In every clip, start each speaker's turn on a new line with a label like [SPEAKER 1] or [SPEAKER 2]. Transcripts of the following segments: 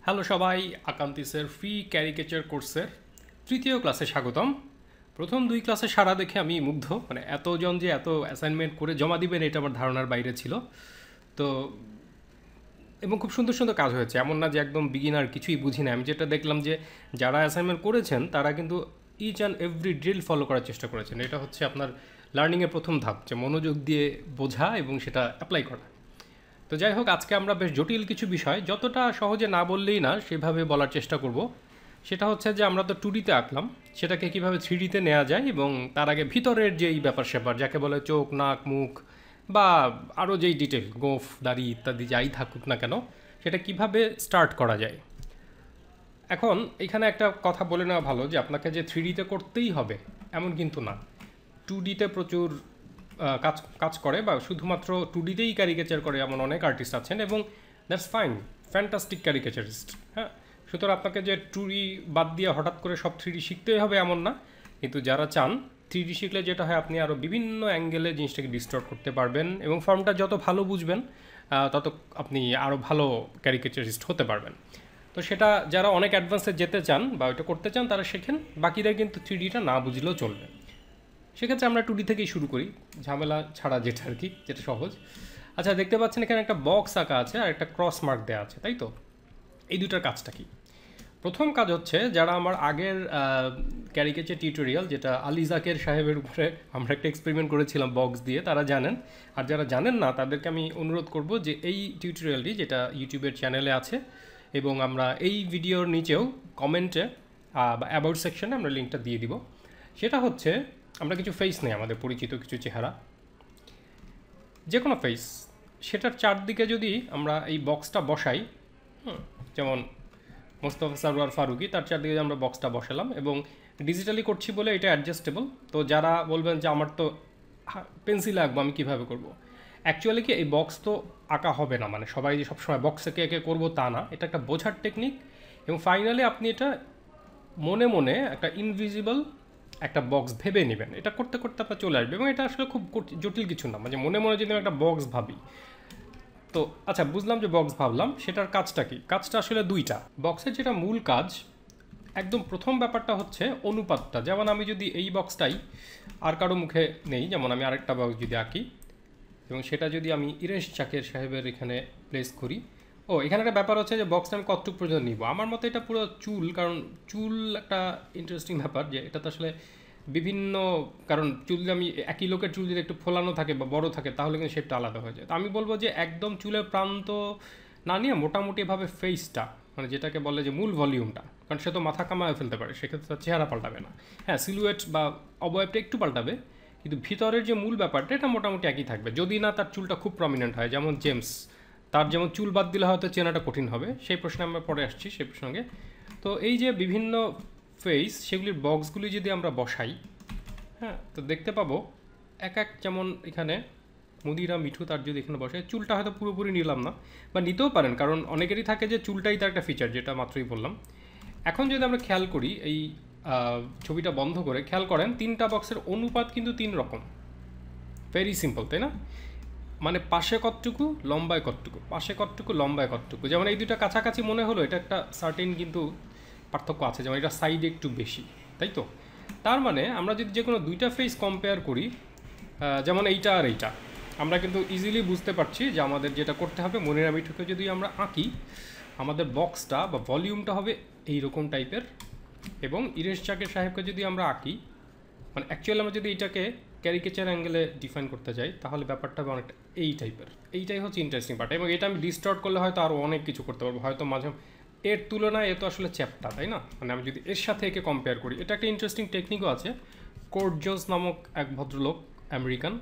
[SPEAKER 1] Hello সবাই, আকান্তিসের free caricature কোর্সের তৃতীয় ক্লাসে স্বাগতম। প্রথম দুই ক্লাসে সারা দেখে আমি মুগ্ধ, মানে এতজন যে এত অ্যাসাইনমেন্ট করে জমা দিবেন এটা আমার ধারণার বাইরে ছিল। তো এবং খুব সুন্দর সুন্দর কাজ হয়েছে, এমন না যে একদম বিগিনার কিছুই বুঝি না। আমি যেটা দেখলাম যে যারা অ্যাসাইনমেন্ট করেছেন তারা কিন্তু each and every drill follow করার চেষ্টা করেছেন। এটা হচ্ছে আপনার লার্নিংয়ের প্রথম ধাপ, যে মনোযোগ দিয়ে বোঝা এবং সেটা অ্যাপ্লাই করা। তো যাই হোক, আজকে আমরা বেশ জটিল কিছু বিষয়, যতটা সহজে না বললেই না সেভাবে বলার চেষ্টা করব। সেটা হচ্ছে যে আমরা তো 2Dতে আঁকলাম, সেটাকে কীভাবে 3Dতে নেওয়া যায়, এবং তার আগে ভিতরের যেই ব্যাপার স্যাপার যাকে বলে চোখ, নাক, মুখ বা আরও যেই ডিটেল, গোঁফ, দাড়ি ইত্যাদি যাই থাকুক না কেন, সেটা কিভাবে স্টার্ট করা যায়। এখন এখানে একটা কথা বলে নেওয়া ভালো, যে আপনাকে যে 3Dতে করতেই হবে এমন কিন্তু না। 2Dতে প্রচুর কাজ কাজ করে, বা শুধুমাত্র 2Dতেই ক্যারিকেচার করে এমন অনেক আর্টিস্ট আছেন, এবং দ্যাটস ফাইন, ফ্যান্টাস্টিক ক্যারিকেচারিস্ট। হ্যাঁ, সুতরাং আপনাকে যে 2D বাদ দিয়ে হঠাৎ করে সব 3D শিখতেই হবে এমন না। কিন্তু যারা চান 3D শিখলে যেটা হয়, আপনি আরও বিভিন্ন অ্যাঙ্গেলে জিনিসটাকে ডিস্টর্ট করতে পারবেন, এবং ফর্মটা যত ভালো বুঝবেন তত আপনি আরও ভালো ক্যারিকেচারিস্ট হতে পারবেন। তো সেটা যারা অনেক অ্যাডভান্সে যেতে চান বা ওইটা করতে চান তারা শেখেন, বাকিদের কিন্তু 3Dটা না বুঝলেও চলবে। সেক্ষেত্রে আমরা 2D থেকেই শুরু করি, ঝামেলা ছাড়া, যেটা আর কি, যেটা সহজ। আচ্ছা, দেখতে পাচ্ছেন এখানে একটা বক্স আঁকা আছে আর একটা ক্রস মার্ক দেওয়া আছে, তাই তো? এই দুটার কাজটা কি? প্রথম কাজ হচ্ছে, যারা আমার আগের ক্যারিকেচার টিউটোরিয়াল, যেটা আলী জাকের সাহেবের উপরে আমরা একটা এক্সপেরিমেন্ট করেছিলাম বক্স দিয়ে, তারা জানেন। আর যারা জানেন না তাদেরকে আমি অনুরোধ করব যে এই টিউটোরিয়ালটি, যেটা ইউটিউবের চ্যানেলে আছে, এবং আমরা এই ভিডিওর নিচেও কমেন্টে বা অ্যাবাউট সেকশনে আমরা লিঙ্কটা দিয়ে দিব। সেটা হচ্ছে, আমরা কিছু ফেস নেই, আমাদের পরিচিত কিছু চেহারা, যে কোনো ফেস, সেটার চারদিকে যদি আমরা এই বক্সটা বসাই, যেমন মোস্তফা সরওয়ার ফারুকী, তার চারদিকে আমরা বক্সটা বসালাম, এবং ডিজিটালি করছি বলে এটা অ্যাডজাস্টেবল। তো যারা বলবেন যে আমার তো পেন্সিল আঁকবো, আমি কীভাবে করব? অ্যাকচুয়ালি কি, এই বক্স তো আঁকা হবে না, মানে সবাই যে সবসময় বক্সে কে কে করবো তা না, এটা একটা বোঝার টেকনিক। এবং ফাইনালি আপনি এটা মনে মনে একটা ইনভিজিবল একটা বক্স ভেবে নেবেন, এটা করতে করতে আপনার চলে আসবে। এবং এটা আসলে খুব জটিল কিছু না, মানে মনে মনে যদি আমি একটা বক্স ভাবি, তো আচ্ছা বুঝলাম যে বক্স ভাবলাম, সেটার কাজটা কি? কাজটা আসলে দুইটা। বক্সের যেটা মূল কাজ, একদম প্রথম ব্যাপারটা হচ্ছে অনুপাতটা। যেমন আমি যদি এই বক্সটাই আর কারো মুখে নেই, যেমন আমি আরেকটা বক্স যদি আঁকি, এবং সেটা যদি আমি ইরেশ জাকের সাহেবের এখানে প্লেস করি, এখানে একটা ব্যাপার হচ্ছে যে বক্সটা আমি কতটুকু পর্যন্ত নিব। আমার মতে এটা পুরো চুল, কারণ চুল একটা ইন্টারেস্টিং ব্যাপার, যে এটা তো আসলে বিভিন্ন, কারণ চুল যদি আমি একই লোকের চুল যদি একটু ফোলানো থাকে বা বড় থাকে, তাহলে কিন্তু শেপটা আলাদা হয়ে যায়। তো আমি বলবো যে একদম চুলের প্রান্ত না নিয়ে মোটামুটিভাবে ফেসটা, মানে যেটাকে বলে যে মূল ভলিউমটা, কারণ সে তো মাথা কামায় ফেলতে পারে, সেক্ষেত্রে তার চেহারা পাল্টাবে না। হ্যাঁ, সিলুয়েট বা অবয়বটা একটু পাল্টাবে, কিন্তু ভিতরের যে মূল ব্যাপারটা এটা মোটামুটি একই থাকবে, যদি না তার চুলটা খুব প্রমিনেন্ট হয়। যেমন জেমস, তার যেমন চুল বাদ দিলে হয়তো চেনাটা কঠিন হবে, সেই প্রশ্নে আমরা পরে আসছি, সেই প্রসঙ্গে। তো এই যে বিভিন্ন ফেস, সেগুলির বক্সগুলি যদি আমরা বসাই, হ্যাঁ, তো দেখতে পাবো এক এক, যেমন এখানে মুদিরা মিঠু, তার যদি এখানে বসে, চুলটা হয়তো পুরোপুরি নিলাম না, বা নিতেও পারেন, কারণ অনেকেরই থাকে যে চুলটাই তার একটা ফিচার, যেটা মাত্রই বললাম। এখন যদি আমরা খেয়াল করি, এই ছবিটা বন্ধ করে খেয়াল করেন, তিনটা বক্সের অনুপাত কিন্তু 3 রকম। ভেরি সিম্পল, তাই না? মানে পাশে কতটুকু, লম্বায় কতটুকু, পাশে কতটুকু, লম্বায় কতটুকু। যেমন এই দুটা কাছাকাছি মনে হলো, এটা একটা সার্টেন কিন্তু পার্থক্য আছে, যেমন এটা সাইডে একটু বেশি, তাই তো? তার মানে আমরা যদি যে কোনো দুইটা ফেস কম্পেয়ার করি, যেমন এইটা আর এইটা, আমরা কিন্তু ইজিলি বুঝতে পারছি যে আমাদের যেটা করতে হবে, মনিরা মিঠুকে যদি আমরা আঁকি, আমাদের বক্সটা বা ভলিউমটা হবে এইরকম টাইপের। এবং ইরেশ জাকের সাহেবকে যদি আমরা আঁকি, মানে অ্যাকচুয়ালি আমরা যদি এটাকে ক্যারিকেচার অ্যাঙ্গেলে ডিফাইন করতে যাই, তাহলে ব্যাপারটা হবে অনেকটা এই টাইপের। এইটাই হচ্ছে ইন্টারেস্টিং পার্ট, এবং এটা আমি ডিস্টর্ট করলে হয়তো আরও অনেক কিছু করতে পারবো, হয়তো মাঝে এর তুলনায় এ তো আসলে চ্যাপ্টা, তাই না? মানে আমি যদি এর সাথে একে কম্পেয়ার করি, এটা একটা ইন্টারেস্টিং টেকনিকও আছে। কোর্ট জোস নামক এক ভদ্রলোক, আমেরিকান,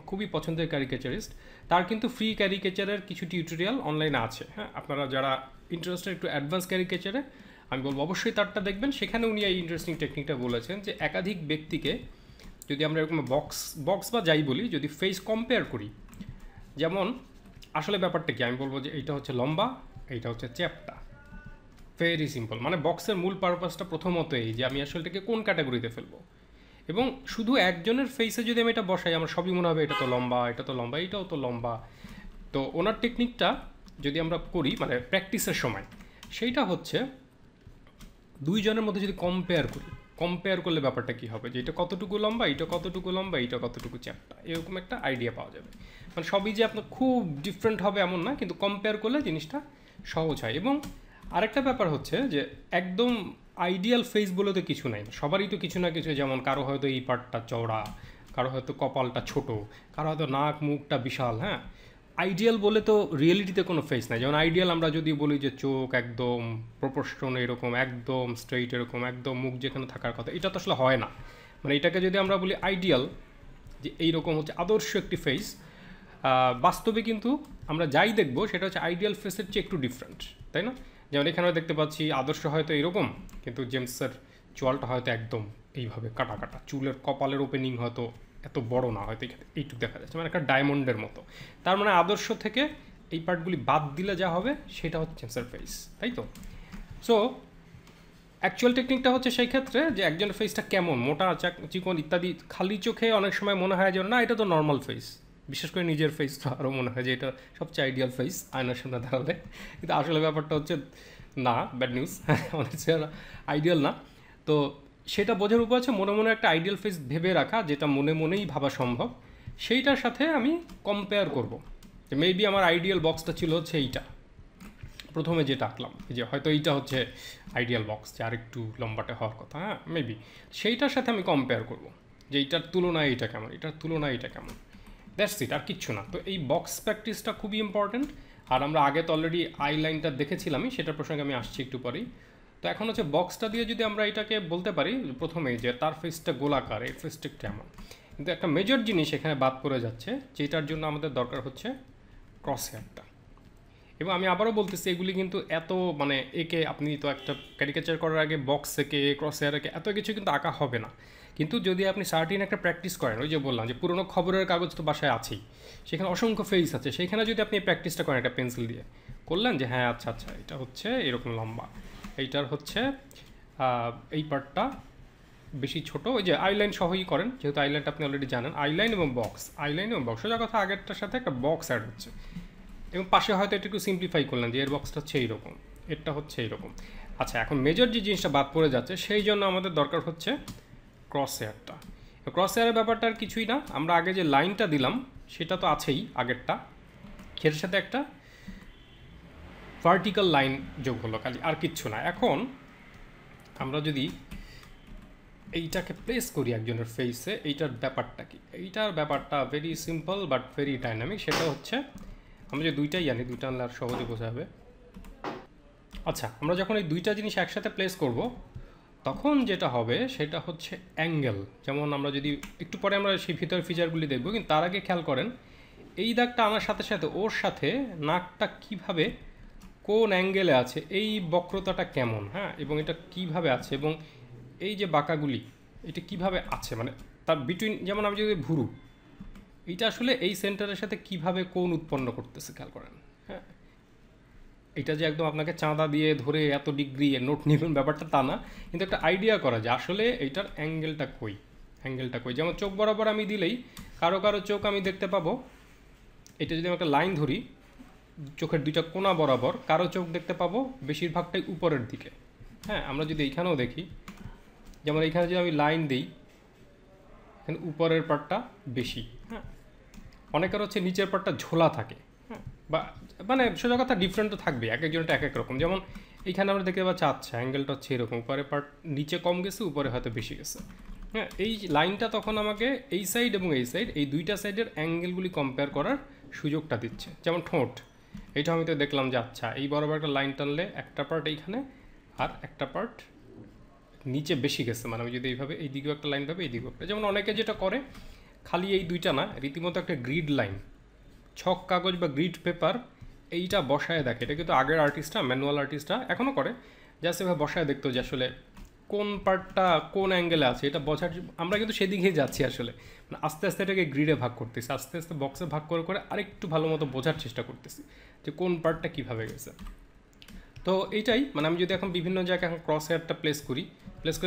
[SPEAKER 1] খুবই পছন্দের ক্যারিকেচারিস্ট, তার কিন্তু ফ্রি ক্যারিকেচারের কিছু টিউটোরিয়াল অনলাইনে আছে। হ্যাঁ, আপনারা যারা ইন্টারেস্টেড একটু অ্যাডভান্স ক্যারিকেচারে, আমি বলবো অবশ্যই তারটা দেখবেন। সেখানে উনি এই ইন্টারেস্টিং টেকনিকটা বলেছেন, যে একাধিক ব্যক্তিকে যদি আমরা এরকম বক্স বা যাই বলি, যদি ফেস কম্পেয়ার করি, যেমন আসলে ব্যাপারটা কি, আমি বলবো যে এইটা হচ্ছে লম্বা, এইটা হচ্ছে চ্যাপ্টা। ভেরি সিম্পল, মানে বক্সের মূল পারপাসটা প্রথমত এই যে আমি আসলে এটাকে কোন ক্যাটাগরিতে ফেলবো। এবং শুধু একজনের ফেসে যদি আমি এটা বসাই, আমার সবই মনে হবে এটা তো লম্বা, এটা তো লম্বা, এইটাও তো লম্বা। তো ওনার টেকনিকটা যদি আমরা করি, মানে প্র্যাকটিসের সময়, সেইটা হচ্ছে দুইজনের মধ্যে যদি কম্পেয়ার করলে ব্যাপারটা কী হবে, যে এটা কতটুকু লম্বা, এটা কতটুকু লম্বা, এটা কতটুকু চ্যাপ্টা, এরকম একটা আইডিয়া পাওয়া যাবে। মানে সবই যে আপনার খুব ডিফারেন্ট হবে এমন না, কিন্তু কম্পেয়ার করলে জিনিসটা সহজ হয়। এবং আরেকটা ব্যাপার হচ্ছে যে একদম আইডিয়াল ফেস বলে তো কিছু নাই, সবারই তো কিছু না কিছু, যেমন কারো হয়তো এই পার্টটা চওড়া, কারো হয়তো কপালটা ছোট, কারো হয়তো নাক মুখটা বিশাল। হ্যাঁ, আইডিয়াল বলে তো রিয়েলিটিতে কোনো ফেস নাই। যেমন আইডিয়াল আমরা যদি বলি যে চোখ একদম প্রপোর্শন এরকম, একদম স্ট্রেইট এরকম, একদম মুখ যেখানে থাকার কথা, এটা তো আসলে হয় না। মানে এটাকে যদি আমরা বলি আইডিয়াল, যে এইরকম হচ্ছে আদর্শ একটি ফেস, বাস্তবে কিন্তু আমরা যাই দেখবো সেটা হচ্ছে আইডিয়াল ফেসের চেয়ে একটু ডিফারেন্ট, তাই না? যেমন এখানে দেখতে পাচ্ছি আদর্শ হয়তো এরকম, কিন্তু জেমসের চোয়ালটা হয়তো একদম এইভাবে কাটা কাটা, চুলের কপালের ওপেনিং হয়তো এত বড় না, হয়তো এখানে এইটুকু দেখা যাচ্ছে, মানে একটা ডায়মন্ডের মতো। তার মানে আদর্শ থেকে এই পার্টগুলি বাদ দিলে যা হবে সেটা হচ্ছে জেমসের ফেস, তাই তো? সো অ্যাকচুয়াল টেকনিকটা হচ্ছে সেই ক্ষেত্রে যে একজনের ফেসটা কেমন, মোটা চিকন ইত্যাদি, খালি চোখে অনেক সময় মনে হয় যে না এটা তো নর্মাল ফেস, বিশেষ করে নিজের ফেস তো আরও মনে হয় যে এটা সবচেয়ে আইডিয়াল ফেস আয়নার সামনে দাঁড়ালে। কিন্তু আসলে ব্যাপারটা হচ্ছে না, ব্যাড নিউজ, অনেক আইডিয়াল না। তো সেটা বোঝার উপায় হচ্ছে মনে মনে একটা আইডিয়াল ফেস ভেবে রাখা, যেটা মনে মনেই ভাবা সম্ভব, সেইটার সাথে আমি কম্পেয়ার করব যে মেবি আমার আইডিয়াল বক্সটা ছিল হচ্ছে এইটা, প্রথমে যেটা আঁকলাম, যে হয়তো এইটা হচ্ছে আইডিয়াল বক্স, যে আরেকটু লম্বাটে হওয়ার কথা, হ্যাঁ মেবি সেইটার সাথে আমি কম্পেয়ার করব যে এইটার তুলনায় এটা কেমন, এটার তুলনায় এটা কেমন, দ্যাটস ইট, আর কিচ্ছু না। তো এই বক্স প্র্যাকটিসটা খুবই ইম্পর্ট্যান্ট। আর আমরা আগে তো অলরেডি আই লাইনটা দেখেছিলামই, সেটার প্রসঙ্গে আমি আসছি একটু পরেই। তো এখন হচ্ছে বক্সটা দিয়ে যদি আমরা এটাকে বলতে পারি প্রথমেই যে তার ফেসটা গোলাকার, এই ফেসটা কেমন, কিন্তু একটা মেজর জিনিস এখানে বাদ পড়ে যাচ্ছে, যেটার জন্য আমাদের দরকার হচ্ছে ক্রস হেয়ারটা। এবং আমি আবারও বলতেছি, এগুলি কিন্তু এত মানে একে আপনি তো একটা ক্যারিকেচার করার আগে বক্স একে, ক্রস হেয়ার একে, এত কিছু কিন্তু আঁকা হবে না। কিন্তু যদি আপনি সার্টিন একটা প্র্যাকটিস করেন, ওই যে বললাম যে পুরোনো খবরের কাগজ তো বাসায় আছেই, সেখানে অসংখ্য ফেস আছে, সেখানে যদি আপনি প্র্যাকটিসটা করেন একটা পেন্সিল দিয়ে, করলেন যে হ্যাঁ আচ্ছা আচ্ছা এটা হচ্ছে এরকম লম্বা, এইটার হচ্ছে এই পার্টটা বেশি ছোট, ওই যে আইলাইন সহই করেন, যেহেতু আইলাইনটা আপনি অলরেডি জানেন, আইলাইন এবং বক্স, সোজা কথা আগেরটার সাথে একটা বক্স অ্যাড হচ্ছে, এবং পাশে হয়তো এটা একটু সিম্পলিফাই করলেন যে এর বক্সটা হচ্ছে এইরকম, এরটা হচ্ছে এইরকম। আচ্ছা, এখন মেজর যে জিনিসটা বাদ পড়ে যাচ্ছে, সেই জন্য আমাদের দরকার হচ্ছে ক্রস হেয়ারটা। ক্রস হেয়ারের ব্যাপারটা আর কিছুই না, আমরা আগে যে লাইনটা দিলাম সেটা তো আছেই আগেরটা, এর সাথে একটা ভার্টিক্যাল লাইন যোগ হলো খালি, আর কিচ্ছু না। এখন আমরা যদি এইটাকে প্লেস করি একজনের ফেসে, এইটার ব্যাপারটা কি? এইটার ব্যাপারটা very simple but very dynamic. সেটা হচ্ছে আমরা যে দুইটাই জানি, দুইটা আনলে আর সহজে বোঝা যাবে। আচ্ছা, আমরা যখন এই দুইটা জিনিস একসাথে প্লেস করব, তখন যেটা হবে সেটা হচ্ছে অ্যাঙ্গেল। যেমন আমরা যদি একটু পরে আমরা সেই ভিতরের ফিচারগুলি দেখব, কিন্তু তার আগে খেয়াল করেন এই দাগটা আমার সাথে সাথে ওর সাথে নাকটা কিভাবে কোন অ্যাঙ্গেলে আছে, এই বক্রতাটা কেমন, হ্যাঁ, এবং এটা কিভাবে আছে, এবং এই যে বাঁকাগুলি এটা কিভাবে আছে, মানে তার বিটুইন, যেমন আমি যদি ভুরু, এইটা আসলে এই সেন্টারের সাথে কিভাবে কোন উৎপন্ন করতেছে খেয়াল করেন। হ্যাঁ, এটা যে একদম আপনাকে চাঁদা দিয়ে ধরে এত ডিগ্রি নোট নেবেন ব্যাপারটা তা না, কিন্তু একটা আইডিয়া করা যায় আসলে এইটার অ্যাঙ্গেলটা কই। যেমন চোখ বরাবর আমি দিলেই কারো কারো চোখ আমি দেখতে পাবো, এটা যদি আমি একটা লাইন ধরি চোখের দুইটা কোণা বরাবর, কারো চোখ দেখতে পাবো বেশিরভাগটাই উপরের দিকে। হ্যাঁ, আমরা যদি এইখানেও দেখি, যেমন এইখানে যদি আমি লাইন দিই, এখানে উপরের পার্টটা বেশি, হ্যাঁ, অনেকের হচ্ছে নিচের পার্টটা ঝোলা থাকে, হ্যাঁ, বা মানে সোজা কথা ডিফারেন্ট তো থাকবে, এক একজনটা এক এক রকম। যেমন এইখানে আমরা দেখতে পাচ্ছি আচ্ছা অ্যাঙ্গেলটা হচ্ছে এরকম, উপরে পার্ট নিচে কম গেছে, উপরে হয়তো বেশি গেছে। হ্যাঁ, এই লাইনটা তখন আমাকে এই সাইড এবং এই সাইড, এই দুইটা সাইডের অ্যাঙ্গেলগুলি কম্পেয়ার করার সুযোগটা দিচ্ছে। যেমন ঠোঁট, এইটা আমি তো দেখলাম যে আচ্ছা এই বরাবর একটা লাইন টানলে একটা পার্ট এইখানে আর একটা পার্ট নিচে বেশি গেছে, মানে আমি যদি এইভাবে এই দিকেও একটা লাইন পাবে, এই দিকেও একটা, যেমন অনেকে যেটা করে খালি এই দুইটা না, রীতিমতো একটা গ্রিড লাইন, ছক কাগজ বা গ্রিড পেপার এইটা বসায় দেখে। এটা কিন্তু আগের আর্টিস্টরা, ম্যানুয়াল আর্টিস্টরা এখনও করে, জাস্ট এভাবে বসায় দেখতো যে আসলে কোন পার্টটা কোন অ্যাঙ্গেলে আছে, এটা বোঝার। আমরা কিন্তু সেদিকেই যাচ্ছি আসলে, মানে আস্তে আস্তে এটাকে গ্রিডে ভাগ করতেছি, আস্তে আস্তে বক্সে ভাগ করে করে আরেকটু ভালো মতো বোঝার চেষ্টা করতেছি যে কোন পার্টটা কীভাবে গেছে। তো এইটাই, মানে আমি যদি এখন বিভিন্ন জায়গায় এখন ক্রস হেয়ারটা প্লেস করি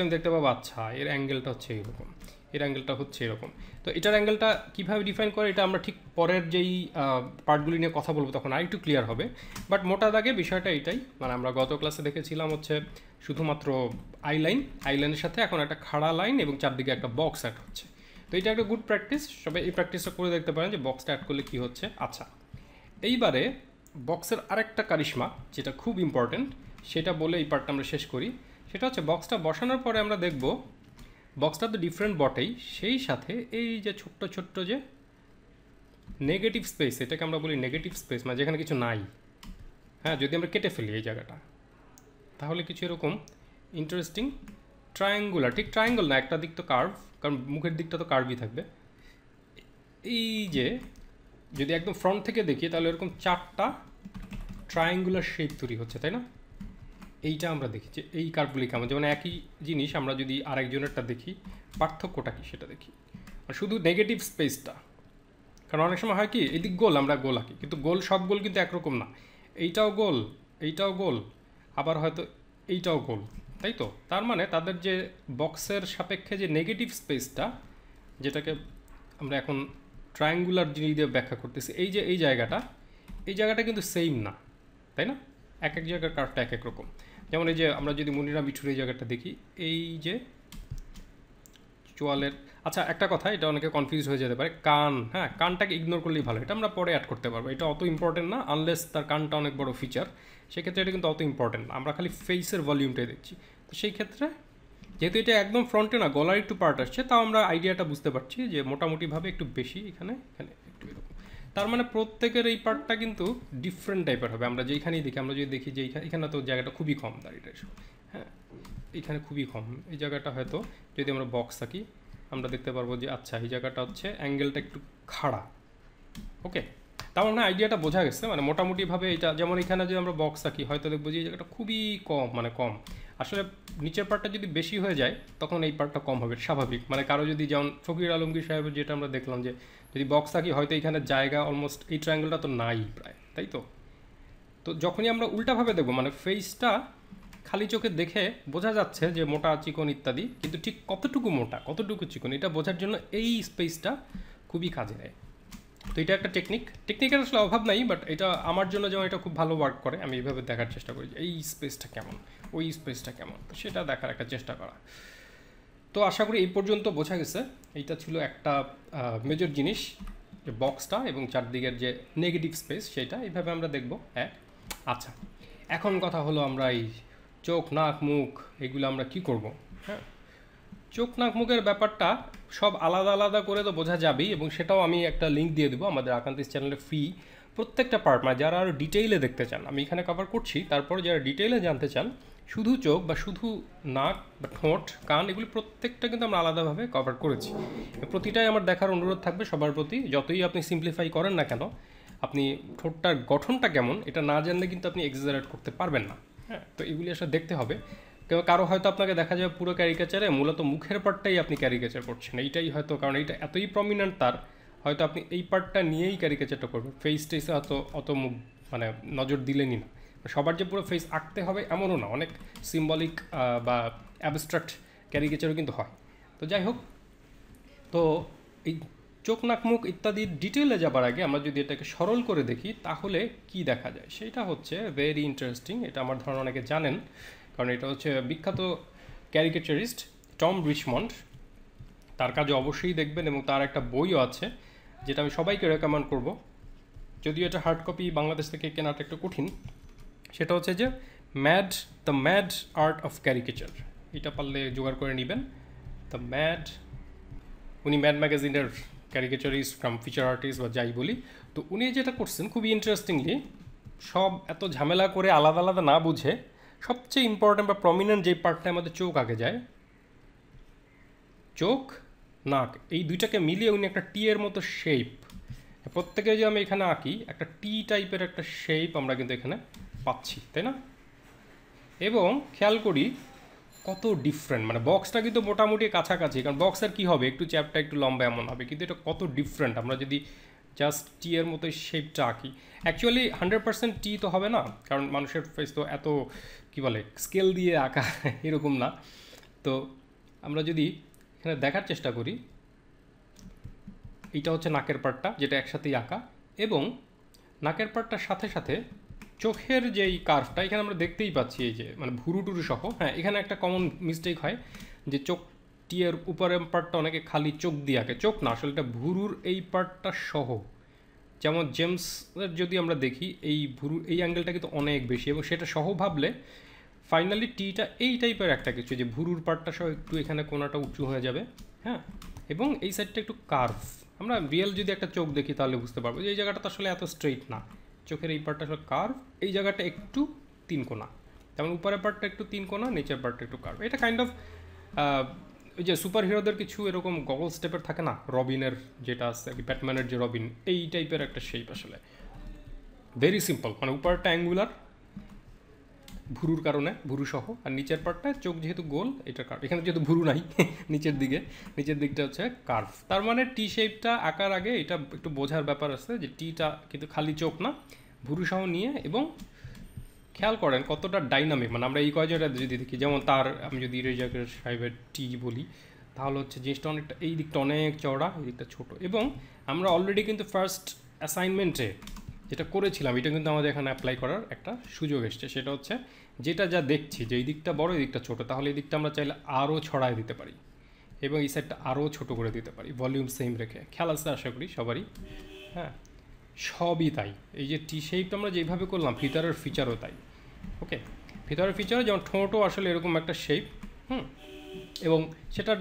[SPEAKER 1] আমি দেখতে পাবো আচ্ছা এর অ্যাঙ্গেলটা হচ্ছে এইরকম, এর অ্যাঙ্গেলটা হচ্ছে এরকম। তো এটার অ্যাঙ্গেলটা কীভাবে ডিফাইন করে এটা আমরা ঠিক পরের যেই পার্টগুলি নিয়ে কথা বলবো তখন আরেকটু ক্লিয়ার হবে। বাট মোটা দাগে বিষয়টা এটাই, মানে আমরা গত ক্লাসে দেখেছিলাম হচ্ছে শুধুমাত্র আইলাইনের সাথে এখন একটা খাড়া লাইন এবং চারদিকে একটা বক্স অ্যাড হচ্ছে। তো এটা একটা গুড প্র্যাকটিস, সবাই এই প্র্যাকটিসটা করে দেখতে পারেন যে বক্সটা অ্যাড করলে কী হচ্ছে। আচ্ছা, এইবারে বক্সের আরেকটা কারিশমা যেটা খুব ইম্পর্টেন্ট সেটা বলে এই পার্টটা আমরা শেষ করি। সেটা হচ্ছে বক্সটা বসানোর পরে আমরা দেখব বক্সটা তো ডিফারেন্ট বটেই, সেই সাথে এই যে ছোট্ট ছোট্ট যে নেগেটিভ স্পেস, এটাকে আমরা বলি নেগেটিভ স্পেস, মানে যেখানে কিছু নাই, হ্যাঁ, যদি আমরা কেটে ফেলি এই জায়গাটা তাহলে কিছু এরকম ইন্টারেস্টিং ট্রায়াঙ্গুলার, ঠিক ট্রায়াঙ্গল না, একটা দিক তো কার্ভ, কারণ মুখের দিকটা তো কার্ভই থাকবে। এই যে যদি একদম ফ্রন্ট থেকে দেখি তাহলে এরকম চারটা ট্রায়াঙ্গুলার শেপ তৈরি হচ্ছে, তাই না? এইটা আমরা দেখি যে এই কার্ভগুলি কেমন, যেমন একই জিনিস আমরা যদি আরেকজনেরটা দেখি পার্থক্যটা কি সেটা দেখি, আর শুধু নেগেটিভ স্পেসটা। কারণ অনেক সময় হয় কি এদিক গোল, আমরা গোল আঁকি, কিন্তু গোল সব গোল কিন্তু একরকম না, এইটাও গোল, এইটাও গোল, আবার হয়তো এইটাও গোল, তাই তো? তার মানে তাদের যে বক্সের সাপেক্ষে যে নেগেটিভ স্পেসটা, যেটাকে আমরা এখন ট্রায়াঙ্গুলার জিনিস দিয়ে ব্যাখ্যা করতেছি, এই জায়গাটা কিন্তু সেম না, তাই না? এক এক জায়গার কার্ভটা এক এক রকম। যেমন এই যে আমরা যদি মুনিরা মিঠুর এই জায়গাটা দেখি, এই যে চোয়ালের, আচ্ছা একটা কথা, এটা অনেকে কনফিউজ হয়ে যেতে পারে, কান, হ্যাঁ, কানটাকে ইগনোর করলেই ভালো, এটা আমরা পরে অ্যাড করতে পারবো, এটা অত ইম্পর্টেন্ট না, আনলেস তার কানটা অনেক বড় ফিচার, সেক্ষেত্রে এটা কিন্তু অত ইম্পর্টেন্ট না, আমরা খালি ফেসের ভলিউমটাই দেখছি। তো সেই ক্ষেত্রে যেহেতু এটা একদম ফ্রন্টে না, গলার একটু পার্ট আসছে, তাও আমরা আইডিয়াটা বুঝতে পারছি যে মোটামুটিভাবে একটু বেশি এখানে একটু এরকম। তার মানে প্রত্যেকের এই পার্টটা কিন্তু ডিফারেন্ট টাইপের হবে। আমরা যেইখানেই দেখি, আমরা যদি দেখি যে এখানে তো জায়গাটা খুবই কম দাঁড়িয়ে, হ্যাঁ, এখানে খুবই কম, এই জায়গাটা হয়তো যদি আমরা বক্স থাকি আমরা দেখতে পারবো যে আচ্ছা এই জায়গাটা হচ্ছে অ্যাঙ্গেলটা একটু খাড়া। ওকে, তার মানে আইডিয়াটা বোঝা গেছে, মানে মোটামুটিভাবে এটা, যেমন এখানে যদি আমরা বক্স থাকি হয়তো দেখবো যে এই জায়গাটা খুবই কম, মানে কম, আসলে নিচের পার্টটা যদি বেশি হয়ে যায় তখন এই পার্টটা কম হবে, স্বাভাবিক। মানে কারো যদি, যেমন ফকির আলমগীর সাহেবের যেটা আমরা দেখলাম যে যদি বক্স থাকি হয়তো এখানে জায়গা অলমোস্ট এই ট্রায়াঙ্গেলটা তো নাই প্রায়, তাই তো? তো যখনই আমরা উল্টাভাবে দেখবো, মানে ফেসটা খালি চোখে দেখে বোঝা যাচ্ছে যে মোটা চিকন ইত্যাদি, কিন্তু ঠিক কতটুকু মোটা কতটুকু চিকন এটা বোঝার জন্য এই স্পেসটা খুবই কাজে দেয়। তো এটা একটা টেকনিকের আসলে অভাব নাই, বাট এটা আমার জন্য যেমন এটা খুব ভালো ওয়ার্ক করে, আমি এইভাবে দেখার চেষ্টা করি যে এই স্পেসটা কেমন, ওই স্পেসটা কেমন, তো সেটা দেখার একটা চেষ্টা করা। তো আশা করি এই পর্যন্ত বোঝা গেছে। এইটা ছিল একটা মেজর জিনিস, যে বক্সটা এবং চারদিকের যে নেগেটিভ স্পেস সেটা এইভাবে আমরা দেখব। হ্যাঁ, আচ্ছা, এখন কথা হলো আমরা এই চোখ নাক মুখ এগুলো আমরা কি করব। হ্যাঁ, চোখ নাক মুখের ব্যাপারটা সব আলাদা আলাদা করে তো বোঝা যাবেই, এবং সেটাও আমি একটা লিঙ্ক দিয়ে দেবো আমাদের আকান্তিস চ্যানেলে ফ্রি, প্রত্যেকটা পার্ট, মানে যারা আরও ডিটেইলে দেখতে চান আমি এখানে কভার করছি, তারপর যারা ডিটেইলে জানতে চান শুধু চোখ বা শুধু নাক বা ঠোঁট কান এগুলি প্রত্যেকটা কিন্তু আমরা আলাদাভাবে কভার করেছি। প্রতিটাই আমার দেখার অনুরোধ থাকবে সবার প্রতি, যতই আপনি সিম্পলিফাই করেন না কেন, আপনি ঠোঁটটার গঠনটা কেমন এটা না জানলে কিন্তু আপনি এক্সাজারেট করতে পারবেন না। হ্যাঁ, তো এগুলি আসলে দেখতে হবে। কারো হয়তো আপনাকে দেখা যাবে পুরো ক্যারিকেচারে মূলত মুখের পার্টটাই আপনি ক্যারিকেচার করছেন, এইটাই হয়তো, কারণ এইটা এতই প্রমিনেন্ট তার, হয়তো আপনি এই পার্টটা নিয়েই ক্যারিকেচারটা করবেন, ফেস টেসে হয়তো অত মানে নজর দিলেনই না। সবার যে পুরো ফেস আঁকতে হবে এমনও না, অনেক সিম্বলিক বা অ্যাবস্ট্রাক্ট ক্যারিকেচারও কিন্তু হয়। তো যাই হোক, তো এই চোখ নাক মুখ ইত্যাদির ডিটেলে যাবার আগে আমরা যদি এটাকে সরল করে দেখি তাহলে কি দেখা যায় সেটা হচ্ছে ভেরি ইন্টারেস্টিং। এটা আমার ধারণা অনেকে জানেন, কারণ এটা হচ্ছে বিখ্যাত ক্যারিকেচারিস্ট টম রিচমন্ড, তার কাজে অবশ্যই দেখবেন, এবং তার একটা বইও আছে যেটা আমি সবাইকে রেকমেন্ড করব, যদিও এটা হার্ড কপি বাংলাদেশ থেকে কেনাটা একটু কঠিন। সেটা হচ্ছে যে the mad art of caricature, এটা পারলে জোগাড় করে নেবেন। দ্য ম্যাড, উনি ম্যাড ম্যাগাজিনের ক্যারিকেচারিস্ট ফ্রম ফিচার আর্টিস্ট বা যাই বলি, তো উনি যেটা করছেন খুবই ইন্টারেস্টিংলি, সব এত ঝামেলা করে আলাদা আলাদা না বুঝে সবচেয়ে ইম্পর্ট্যান্ট বা প্রমিনেন্ট যেই পার্টটা আমাদের চোখ আগে যায়, চোখ নাক এই দুইটাকে মিলিয়ে উনি একটা টি এর মতো শেপ, প্রত্যেকে যে আমি এখানে আঁকি একটা টি টাইপের একটা শেপ আমরা কিন্তু এখানে পাচ্ছি, তাই না? এবং খেয়াল করি কত ডিফারেন্ট, মানে বক্সটা কিন্তু মোটামুটি কাছাকাছি, কারণ বক্সের কী হবে একটু চ্যাপটা একটু লম্বা এমন হবে, কিন্তু এটা কত ডিফারেন্ট। আমরা যদি জাস্ট টি এর মতো শেপটা আঁকি, অ্যাকচুয়ালি 100% টি তো হবে না, কারণ মানুষের ফেস তো এত কী বলে স্কেল দিয়ে আঁকা এরকম না। তো আমরা যদি এখানে দেখার চেষ্টা করি, এইটা হচ্ছে নাকের পাটটা যেটা একসাথেই আঁকা, এবং নাকের পাটটার সাথে সাথে চোখের যেই কার্ভটা এখানে আমরা দেখতেই পাচ্ছি, এই যে মানে ভুরু টুরু সহ। হ্যাঁ, এখানে একটা কমন মিস্টেক হয় যে চোখ টিয়ের উপরের পার্টটা অনেকে খালি চোখ দিয়ে আঁকে, চোখ না, আসলে এটা ভুরুর এই পার্টটা সহ। যেমন জেমসের যদি আমরা দেখি, এই ভুরুর এই অ্যাঙ্গেলটা কিন্তু অনেক বেশি, এবং সেটা সহ ভাবলে ফাইনালি টিটা এই টাইপের একটা কিছু, যে ভুরুর পার্টটা সহ একটু এখানে কোনাটা উঁচু হয়ে যাবে। হ্যাঁ, এবং এই সাইডটা একটু কার্ভ। আমরা রিয়েল যদি একটা চোখ দেখি তাহলে বুঝতে পারবো যে এই জায়গাটা তো আসলে এত স্ট্রেইট না, চোখের এই পার্টটা আসলে কার্ভ, এই জায়গাটা একটু তিন কোনা, যেমন উপরের পার্টটা একটু তিন কোনা, নিচের পার্টটা একটু কার্ভ। এটা কাইন্ড অফ ওই যে সুপার হিরোদের কিছু এরকম গগল স্টেপের থাকে না, রবিনের যেটা আছে, ব্যাটম্যানের যে রবিন, এই টাইপের একটা শেপ। আসলে ভেরি সিম্পল, মানে উপরটা অ্যাঙ্গুলার ভুরুর কারণে, ভুরু সহ, আর নিচের পার্টটা চোখ যেহেতু গোল, এটা কার্ভ। এখানে যেহেতু ভুরু নাই নিচের দিকটা হচ্ছে কার্ভ। তার মানে টি শেপটা আঁকার আগে এটা একটু বোঝার ব্যাপার আছে যে টিটা কিন্তু খালি চোখ না, ভুরু সহ নিয়ে। এবং খেয়াল করেন কতটা ডাইনামিক, মানে আমরা এই কয়জনটা যদি দেখি, যেমন তার আমি যদি রেজাকের সাহেবের টি বলি, তাহলে হচ্ছে জিনিসটা অনেকটা, এই দিকটা অনেক চওড়া, এই দিকটা ছোট। এবং আমরা অলরেডি কিন্তু ফার্স্ট অ্যাসাইনমেন্টে যেটা করেছিলাম, এটা কিন্তু আমাদের এখানে অ্যাপ্লাই করার একটা সুযোগ এসছে। সেটা হচ্ছে যেটা যা দেখছি যে এই দিকটা বড়, এই দিকটা ছোট, তাহলে এই দিকটা আমরা চাইলে আরও ছড়ায় দিতে পারি, এবং এই সাইডটা আরও ছোট করে দিতে পারি, ভলিউম সেম রেখে। খেয়াল আছে আশা করি সবারই? হ্যাঁ, সবই তাই। এই যে টি শেপটা আমরা যেভাবে করলাম, ভিতরের ফিচারও তাই। ওকে, ভিতরের ফিচারও যেমন ঠোঁটও আসলে এরকম একটা শেপ, এবং সেটার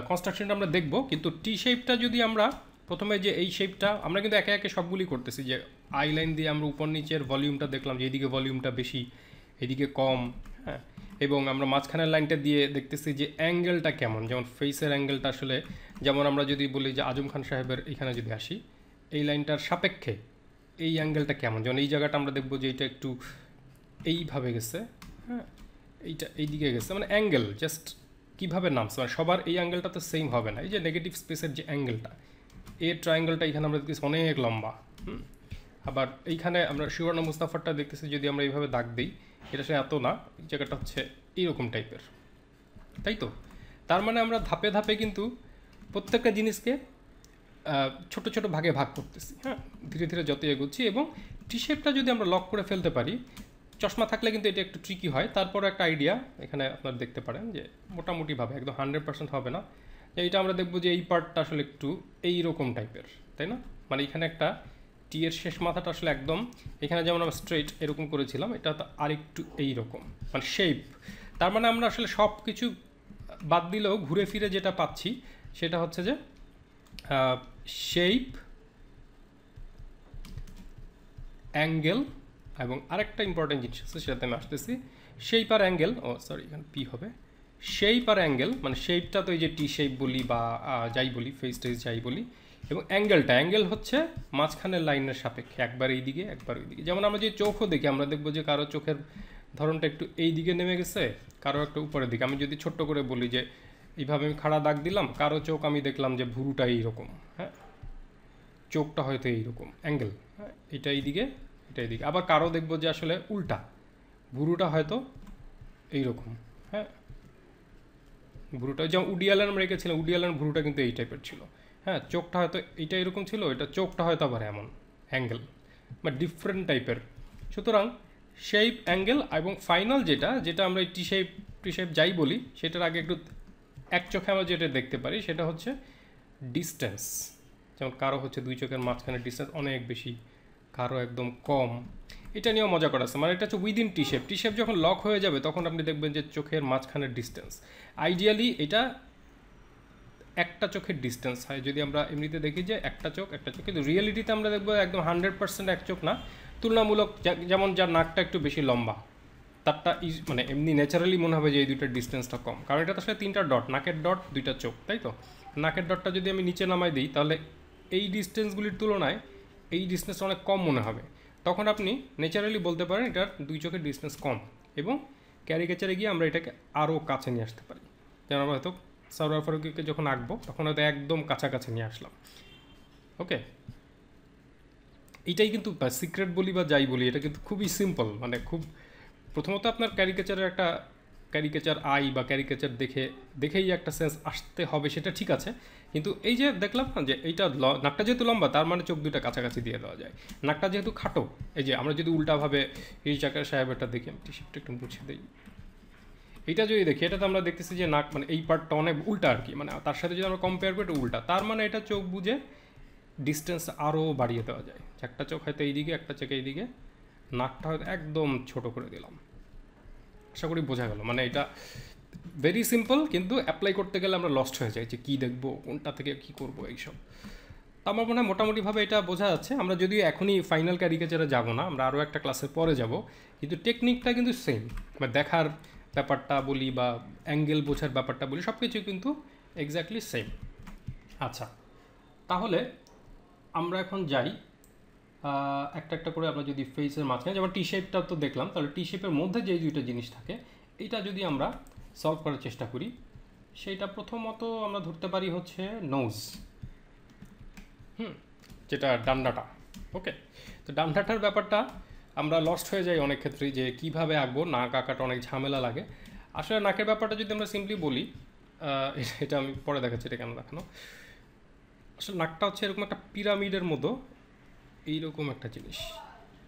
[SPEAKER 1] কনস্ট্রাকশনটা আমরা দেখব। কিন্তু টি শেপটা যদি আমরা প্রথমে, যে এই শেপটা আমরা কিন্তু একে একে সবগুলি করতেছি, যে আই লাইন দিয়ে আমরা উপর নিচের ভলিউমটা দেখলাম, যে এইদিকে ভলিউমটা বেশি, এদিকে কম। হ্যাঁ, এবং আমরা মাঝখানের লাইনটা দিয়ে দেখতেছি যে অ্যাঙ্গেলটা কেমন, যেমন ফেসের অ্যাঙ্গেলটা আসলে, যেমন আমরা যদি বলি যে আজম খান সাহেবের এখানে যদি আসি, এই লাইনটার সাপেক্ষে এই অ্যাঙ্গেলটা কেমন, যেমন এই জায়গাটা আমরা দেখবো যে এটা একটু এইভাবে গেছে, হ্যাঁ, এইটা এইদিকে গেছে, মানে অ্যাঙ্গেল জাস্ট কীভাবে নামছে, মানে সবার এই অ্যাঙ্গেলটা তো সেম হবে না। এই যে নেগেটিভ স্পেসের যে অ্যাঙ্গেলটা, এর ট্রায়াঙ্গেলটা এখানে আমরা দেখতেছি অনেক লম্বা। আবার এইখানে আমরা সুবর্ণ মুস্তাফারটা দেখতেছি, যদি আমরা এইভাবে দাগ দিই, এটা সে এত না, এই জায়গাটা হচ্ছে এইরকম টাইপের, তাই তো? তার মানে আমরা ধাপে ধাপে কিন্তু প্রত্যেকটা জিনিসকে ছোট ছোট ভাগে ভাগ করতেছি। হ্যাঁ, ধীরে ধীরে যত এগোচ্ছি, এবং টি শেপটা যদি আমরা লক করে ফেলতে পারি, চশমা থাকলে কিন্তু এটা একটু ট্রিকি হয়। তারপর একটা আইডিয়া এখানে আপনারা দেখতে পারেন, যে মোটামুটিভাবে একদম 100% হবে না, এইটা আমরা দেখবো যে এই পার্টটা আসলে একটু এইরকম টাইপের, তাই না? মানে এখানে একটা টি এর শেষ মাথাটা আসলে একদম, এখানে যেমন আমরা স্ট্রেট এরকম করেছিলাম, এটা তো আরেকটু এইরকম, মানে শেপ। তার মানে আমরা আসলে সব কিছু বাদ দিলেও ঘুরে ফিরে যেটা পাচ্ছি, সেটা হচ্ছে যে শেপ, অ্যাঙ্গেল, এবং আরেকটা ইম্পর্টেন্ট জিনিস আছে, সেটাতে আমি আসতেছি। শেপ আর অ্যাঙ্গেল, ও সরি এখানে পি হবে, শেপ আর অ্যাঙ্গেল, মানে শেপটা তো এই যে টি শেপ বলি বা যাই বলি, ফেস টেস যাই বলি, এবং অ্যাঙ্গেল হচ্ছে মাঝখানের লাইনের সাপেক্ষে, একবার এই দিকে একবার ওই দিকে। যেমন আমরা যে চোখও দেখি, আমরা দেখবো যে কারো চোখের ধরনটা একটু এই দিকে নেমে গেছে, কারো একটা উপরের দিকে। আমি যদি ছোট্ট করে বলি যে এইভাবে আমি খাড়া দাগ দিলাম, কারো চোখ আমি দেখলাম যে ভুরুটা এইরকম, হ্যাঁ, চোখটা হয়তো এইরকম, অ্যাঙ্গেল, হ্যাঁ, এটা এইদিকে, এটা এইদিকে। আবার কারো দেখবো যে আসলে উল্টা, ভুরুটা হয়তো এইরকম, হ্যাঁ, ভুরুটা যেমন উডি অ্যালেন আমরা রেখেছিলাম, উডি অ্যালেন ভুরুটা কিন্তু এই টাইপের ছিল। হ্যাঁ, চোখটা হয়তো এইটা এরকম ছিল, এটা চোখটা হয়তো আবার এমন, অ্যাঙ্গেল বা ডিফারেন্ট টাইপের। সুতরাং শেপ, অ্যাঙ্গেল, এবং ফাইনাল যেটা আমরা এই টি শেপ যাই বলি, সেটার আগে একটু এক চোখে আমরা যেটা দেখতে পারি, সেটা হচ্ছে ডিস্টেন্স। যেমন কারো হচ্ছে দুই চোখের মাঝখানে ডিস্টেন্স অনেক বেশি, কারো একদম কম। এটা নিয়েও মজা করা আছে, মানে এটা হচ্ছে উইদিন টি শেপ যখন লক হয়ে যাবে, তখন আপনি দেখবেন যে চোখের মাঝখানের ডিস্টেন্স, আইডিয়ালি এটা একটা চোখের ডিস্টেন্স হয়। যদি আমরা এমনিতে দেখি যে একটা চোখ, কিন্তু রিয়েলিটিতে আমরা দেখবো একদম 100% এক চোখ না, তুলনামূলক। যেমন যার নাকটা একটু বেশি লম্বা, তারটা মানে এমনি ন্যাচারালি মনে হবে যে এই দুইটার ডিস্টেন্সটা কম, কারণ এটা তো আসলে তিনটা ডট, নাকের ডট, দুইটা চোখ, তাই তো? নাকের ডটটা যদি আমি নিচে নামাই দিই, তাহলে এই ডিস্টেন্সগুলির তুলনায় এই ডিস্টেন্সটা অনেক কম মনে হবে। তখন আপনি ন্যাচারালি বলতে পারেন এটার দুই চোখের ডিস্টেন্স কম, এবং ক্যারিকেচারে গিয়ে আমরা এটাকে আরও কাছে নিয়ে আসতে পারি। যেমন আমরা হয়তো সরওয়ার ফারুকীকে যখন আঁকবো, তখন হয়তো একদম কাছাকাছি নিয়ে আসলাম। ওকে, এটাই কিন্তু সিক্রেট বলি বা যাই বলি, এটা কিন্তু খুবই সিম্পল। মানে খুব প্রথমত আপনার ক্যারিকেচারের একটা ক্যারিকেচার আই বা ক্যারিকেচার দেখেই একটা সেন্স আসতে হবে, সেটা ঠিক আছে। কিন্তু এই যে দেখলাম না যে এইটা নাকটা যেহেতু লম্বা, তার মানে চোখ দুটা কাছাকাছি দিয়ে দেওয়া যায়। নাকটা যেহেতু খাটো, এই যে আমরা যদি উল্টাভাবে এই চাকার সাহেবেরটা দেখি, আমি টি-শার্টটা একটু মুছে দিই, এইটা যদি দেখি, এটাতে আমরা দেখতেছি যে নাক মানে এই পার্টটা অনেক উল্টা আর কি, মানে তার সাথে যদি আমরা কম্পেয়ার করি এটা উল্টা, তার মানে এটা চোখ বুঝে ডিস্টেন্স আরও বাড়িয়ে দেওয়া যায়। একটা চোখ হয়তো এইদিকে, একটা চোখ এইদিকে, নাকটা হয়তো একদম ছোট করে দিলাম। আশা করি বোঝা গেল। মানে এটা ভেরি সিম্পল, কিন্তু অ্যাপ্লাই করতে গেলে আমরা লস্ট হয়ে যাই যে কী দেখবো, কোনটা থেকে কী করবো এইসব। তো আমার মনে হয় মোটামুটিভাবে এটা বোঝা যাচ্ছে। আমরা যদিও এখনই ফাইনাল ক্যারিকেচারে যাব না, আমরা আরও একটা ক্লাসের পরে যাব, কিন্তু টেকনিকটা কিন্তু সেম। মানে দেখার ব্যাপারটা বলি বা অ্যাঙ্গেল বোঝার ব্যাপারটা বলি, সব কিছু কিন্তু এক্স্যাক্টলি সেম। আচ্ছা, তাহলে আমরা এখন যাই একটা একটা করে। আমরা যদি ফেসের মাঝখানে, যেমন টি শেপটা তো দেখলাম, তাহলে টি শেপের মধ্যে যে দুইটা জিনিস থাকে, এইটা যদি আমরা সলভ করার চেষ্টা করি, সেইটা প্রথমত আমরা ধরতে পারি হচ্ছে নোজ, যেটা ডান্ডাটা। ওকে, তো ডান্ডাটার ব্যাপারটা আমরা লস্ট হয়ে যাই অনেক ক্ষেত্রেই, যে কীভাবে আঁকবো, নাক আঁকাটা অনেক ঝামেলা লাগে। আসলে নাকের ব্যাপারটা যদি আমরা সিম্পলি বলি, এটা আমি পরে দেখাচ্ছি এটা কেন দেখানো। আসলে নাকটা হচ্ছে এরকম একটা পিরামিডের মতো, এইরকম একটা জিনিস,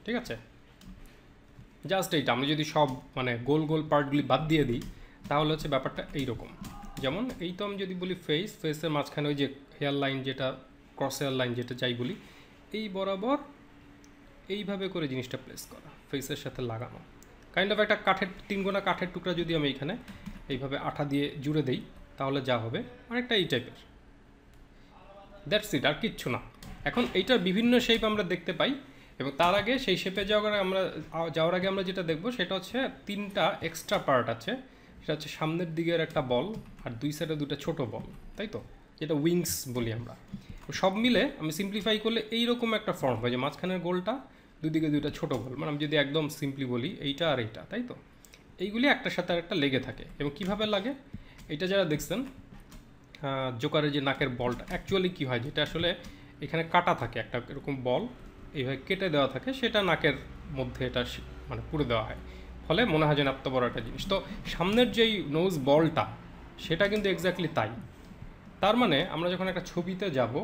[SPEAKER 1] ঠিক আছে? জাস্ট এইটা আমি যদি সব মানে গোল গোল পার্টগুলি বাদ দিয়ে দিই, তাহলে হচ্ছে ব্যাপারটা এইরকম। যেমন এই তো আমি যদি বলি ফেসের মাঝখানে ওই যে হেয়ার লাইন, যেটা ক্রস হেয়ার লাইন যেটা যাই বলি, এই বরাবর এইভাবে করে জিনিসটা প্লেস করা, ফেসের সাথে লাগানো, কাইন্ড অফ একটা কাঠের 3 কোনা কাঠের টুকরা যদি আমি এইখানে এইভাবে আঠা দিয়ে জুড়ে দেই, তাহলে যা হবে অনেকটা এই টাইপের। দ্যাটস ইট, আর কিচ্ছু না। এখন এইটার বিভিন্ন শেপ আমরা দেখতে পাই, এবং তার আগে সেই শেপে যাওয়ার আগে আমরা যেটা দেখব সেটা হচ্ছে 3টা এক্সট্রা পার্ট আছে। সেটা হচ্ছে সামনের দিকের একটা বল, আর দুই সাইডে 2টা ছোটো বল, তাই তো, যেটা উইংস বলি আমরা। সব মিলে আমি সিম্পলিফাই করলে এইরকম একটা ফর্ম হয়, যে মাঝখানের গোলটা, দুদিকে 2টা ছোটো গোল, মানে আমি যদি একদম সিম্পলি বলি এইটা আর এইটা, তাই তো। এইগুলি একটার সাথে আর একটা লেগে থাকে। এবং কিভাবে লাগে, এটা যারা দেখছেন জোকারের যে নাকের বলটা, অ্যাকচুয়ালি কী হয়, যেটা আসলে এখানে কাটা থাকে, একটা এরকম বল এইভাবে কেটে দেওয়া থাকে, সেটা নাকের মধ্যে এটা মানে পুরে দেওয়া হয়, ফলে মনে হয় যেন এত বড় একটা জিনিস। তো সামনের যেই নোজ বলটা, সেটা কিন্তু এক্স্যাক্টলি তাই। তার মানে আমরা যখন একটা ছবিতে যাব,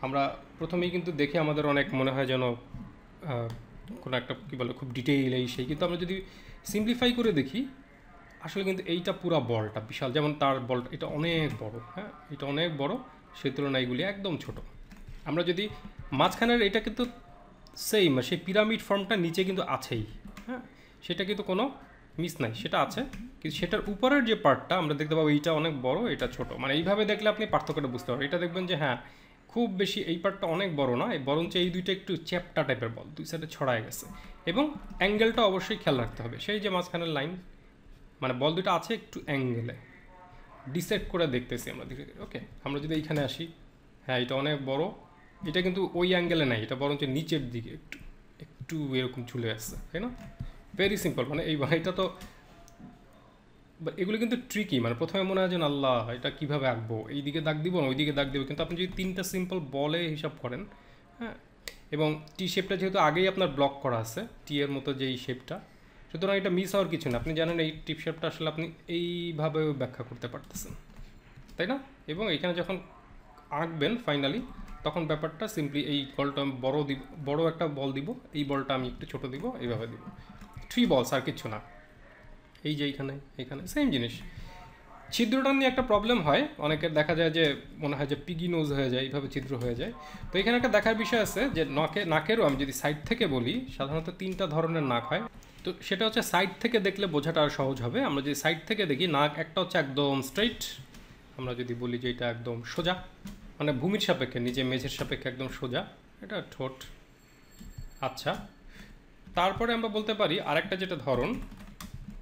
[SPEAKER 1] আমরা প্রথমেই কিন্তু দেখে আমাদের অনেক মনে হয় যেন কোনো একটা কী বলে খুব ডিটেইল এই সেই, কিন্তু আমরা যদি সিম্পলিফাই করে দেখি, আসলে কিন্তু এইটা পুরা বলটা বিশাল। যেমন তার বলটা এটা অনেক বড়, হ্যাঁ, এটা অনেক বড়, সেই তুলনায় এগুলি একদম ছোট। আমরা যদি মাঝখানের এটা কিন্তু সেম, সেই পিরামিড ফর্মটা নিচে কিন্তু আছেই, হ্যাঁ, সেটা কিন্তু কোনো মিস নাই, সেটা আছে। কিন্তু সেটার উপরের যে পার্টটা আমরা দেখতে পাবো, এইটা অনেক বড়, এটা ছোট। মানে এইভাবে দেখলে আপনি পার্থক্যটা বুঝতে পারবেন। এটা দেখবেন যে হ্যাঁ, খুব বেশি এই পার্টটা অনেক বড় না, বরঞ্চ এই দুইটা একটু চ্যাপ্টা টাইপের বল, দুই সাইডে ছড়ায় গেছে। এবং অ্যাঙ্গেলটা অবশ্যই খেয়াল রাখতে হবে, সেই যে মাঝখানের লাইন, মানে বল দুটো আছে একটু অ্যাঙ্গেলে, ডিসাইড করে দেখতেছি আমরা ধীরে ধীরে। ওকে, আমরা যদি এইখানে আসি, হ্যাঁ এটা অনেক বড়, এটা কিন্তু ওই অ্যাঙ্গেলে নাই, এটা বরঞ্চ নিচের দিকে একটু একটু এরকম ঝুলে আসছে, তাই না? Very simple. মানে এটা তো এগুলো কিন্তু ট্রিকি, মানে প্রথমে মনে হয় যে আল্লাহ এটা কীভাবে আঁকবো, এই দিকে দাগ দিব না ওই দিকে দাগ দিব, কিন্তু আপনি যদি 3টা সিম্পল বলে হিসাব করেন, হ্যাঁ, এবং টি শেপটা যেহেতু আগেই আপনার ব্লক করা আছে, টি এর মতো যেই শেপটা, সুতরাং এটা মিস হওয়ার কিছু না। আপনি জানেন এই টিপ শেপটা আসলে আপনি এইভাবেও ব্যাখ্যা করতে পারতেছেন, তাই না? এবং এখানে যখন আঁকবেন ফাইনালি, তখন ব্যাপারটা সিম্পলি এই বলটা বড় একটা বল দিব, এই বলটা আমি একটু ছোটো দিব, এইভাবে দিব, 3 বলস, আর কিচ্ছু না। এই যে এইখানে সেম জিনিস। ছিদ্রটা নিয়ে একটা প্রবলেম হয়, অনেকের দেখা যায় যে মনে হয় যে পিগি নোজ হয়ে যায়, এইভাবে ছিদ্র হয়ে যায়। তো এখানে একটা দেখার বিষয় আছে যে নাকেরও আমি যদি সাইড থেকে বলি, সাধারণত 3টা ধরনের নাক হয়। তো সেটা হচ্ছে সাইড থেকে দেখলে বোঝাটা আর সহজ হবে। আমরা যদি সাইড থেকে দেখি, নাক একটা হচ্ছে একদম স্ট্রেইট, আমরা যদি বলি যে এটা একদম সোজা, মানে ভূমির সাপেক্ষে, নিচে মেঝের সাপেক্ষে একদম সোজা, এটা ঠোঁট। আচ্ছা, তারপরে আমরা বলতে পারি আরেকটা যেটা ধরন,